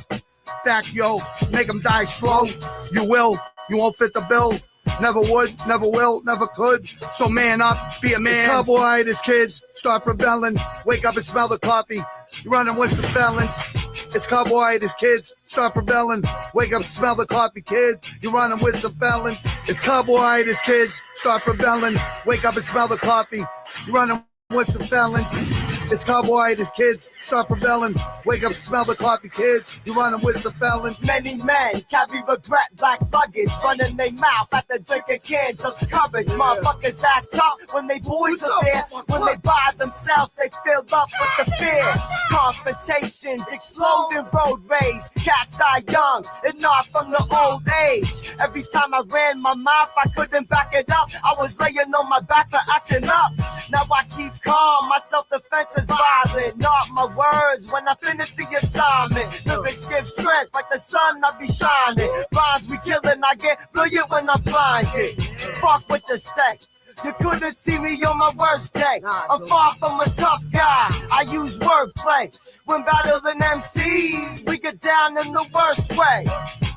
Fact, yo, make them die slow. You will, you won't fit the bill. Never would, never will, never could. So man up, be a man. It's carbohydrates, kids. Start rebelling. Wake up and smell the coffee. You're running with some felons. It's carbohydrates, kids. Start rebelling. Wake up and smell the coffee, kids. You're running with some felons. It's carbohydrates, kids. Start rebelling. Wake up and smell the coffee. You're running with some felons. It's carbohydrates, kids. Start rebelling. Wake up, smell the coffee, kids. You're running with some felons. Many men carry regret like luggage, running their mouth after drinking cans of courage. Motherfuckers act tough when they boys are there. When they by themselves, they filled up with the fear. Confrontations, exploding road rage. Cats die young and not from the old age. Every time I ran my mouth, I couldn't back it up. I was laying on my back for acting up. Now I keep calm, my self-defense is violent. Not my words when I finish the assignment. Lyrics give strength like the sun, I be shining. Rhymes we killing, I get brilliant when I'm blinded. Fuck what you say. You couldn't see me on my worst day. I'm far from a tough guy. I use wordplay. When battling MCs, we get down in the worst way.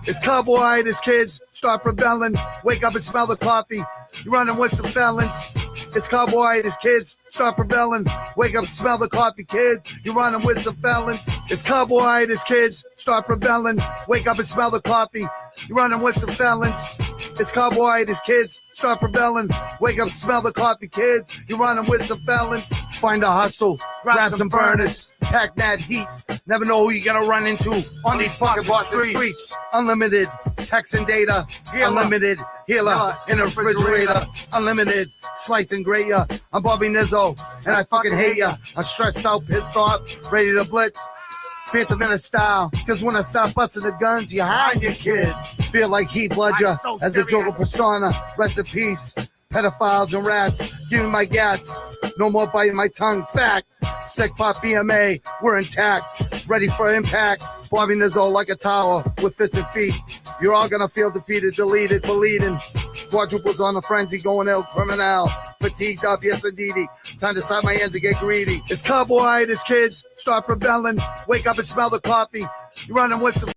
It's carbohydrates, kids. Start rebelling. Wake up and smell the coffee. You're running with some felons. It's carbohydrates, kids. Start rebelling. Wake up and smell the coffee, kids. You're running with some felons. It's carbohydrates, kids. Start rebelling. Wake up and smell the coffee. You're running with some felons. It's carbohydrates, kids. Start rebelling. Wake up and smell the coffee, kids. You're running with some felons. Find a hustle. Grab some burners. Pack that heat. Never know who you're gonna run into on these fucking Boston streets. Unlimited text and data. Unlimited healer in a refrigerator. Unlimited slice and grate ya. I'm Bobby Nizzo and I fucking hate ya. I'm stressed out, pissed off, ready to blitz. Phantom in a style, cause when I stop busting the guns, you hide your kids. Feel like Heath Ledger as a Joker persona. Rest in peace, pedophiles and rats. Give me my gats, no more biting my tongue. Fact, Sec Pop BMA, we're intact, ready for impact. Bobby Nizzo like a tower with fists and feet. You're all gonna feel defeated, deleted, bleeding. Quadruples on the frenzy, going ill, criminal. Fatigued up, yes indeedy. Time to side my ends and get greedy. It's carbohydrates, kids. Start rebelling. Wake up and smell the coffee. You're running with some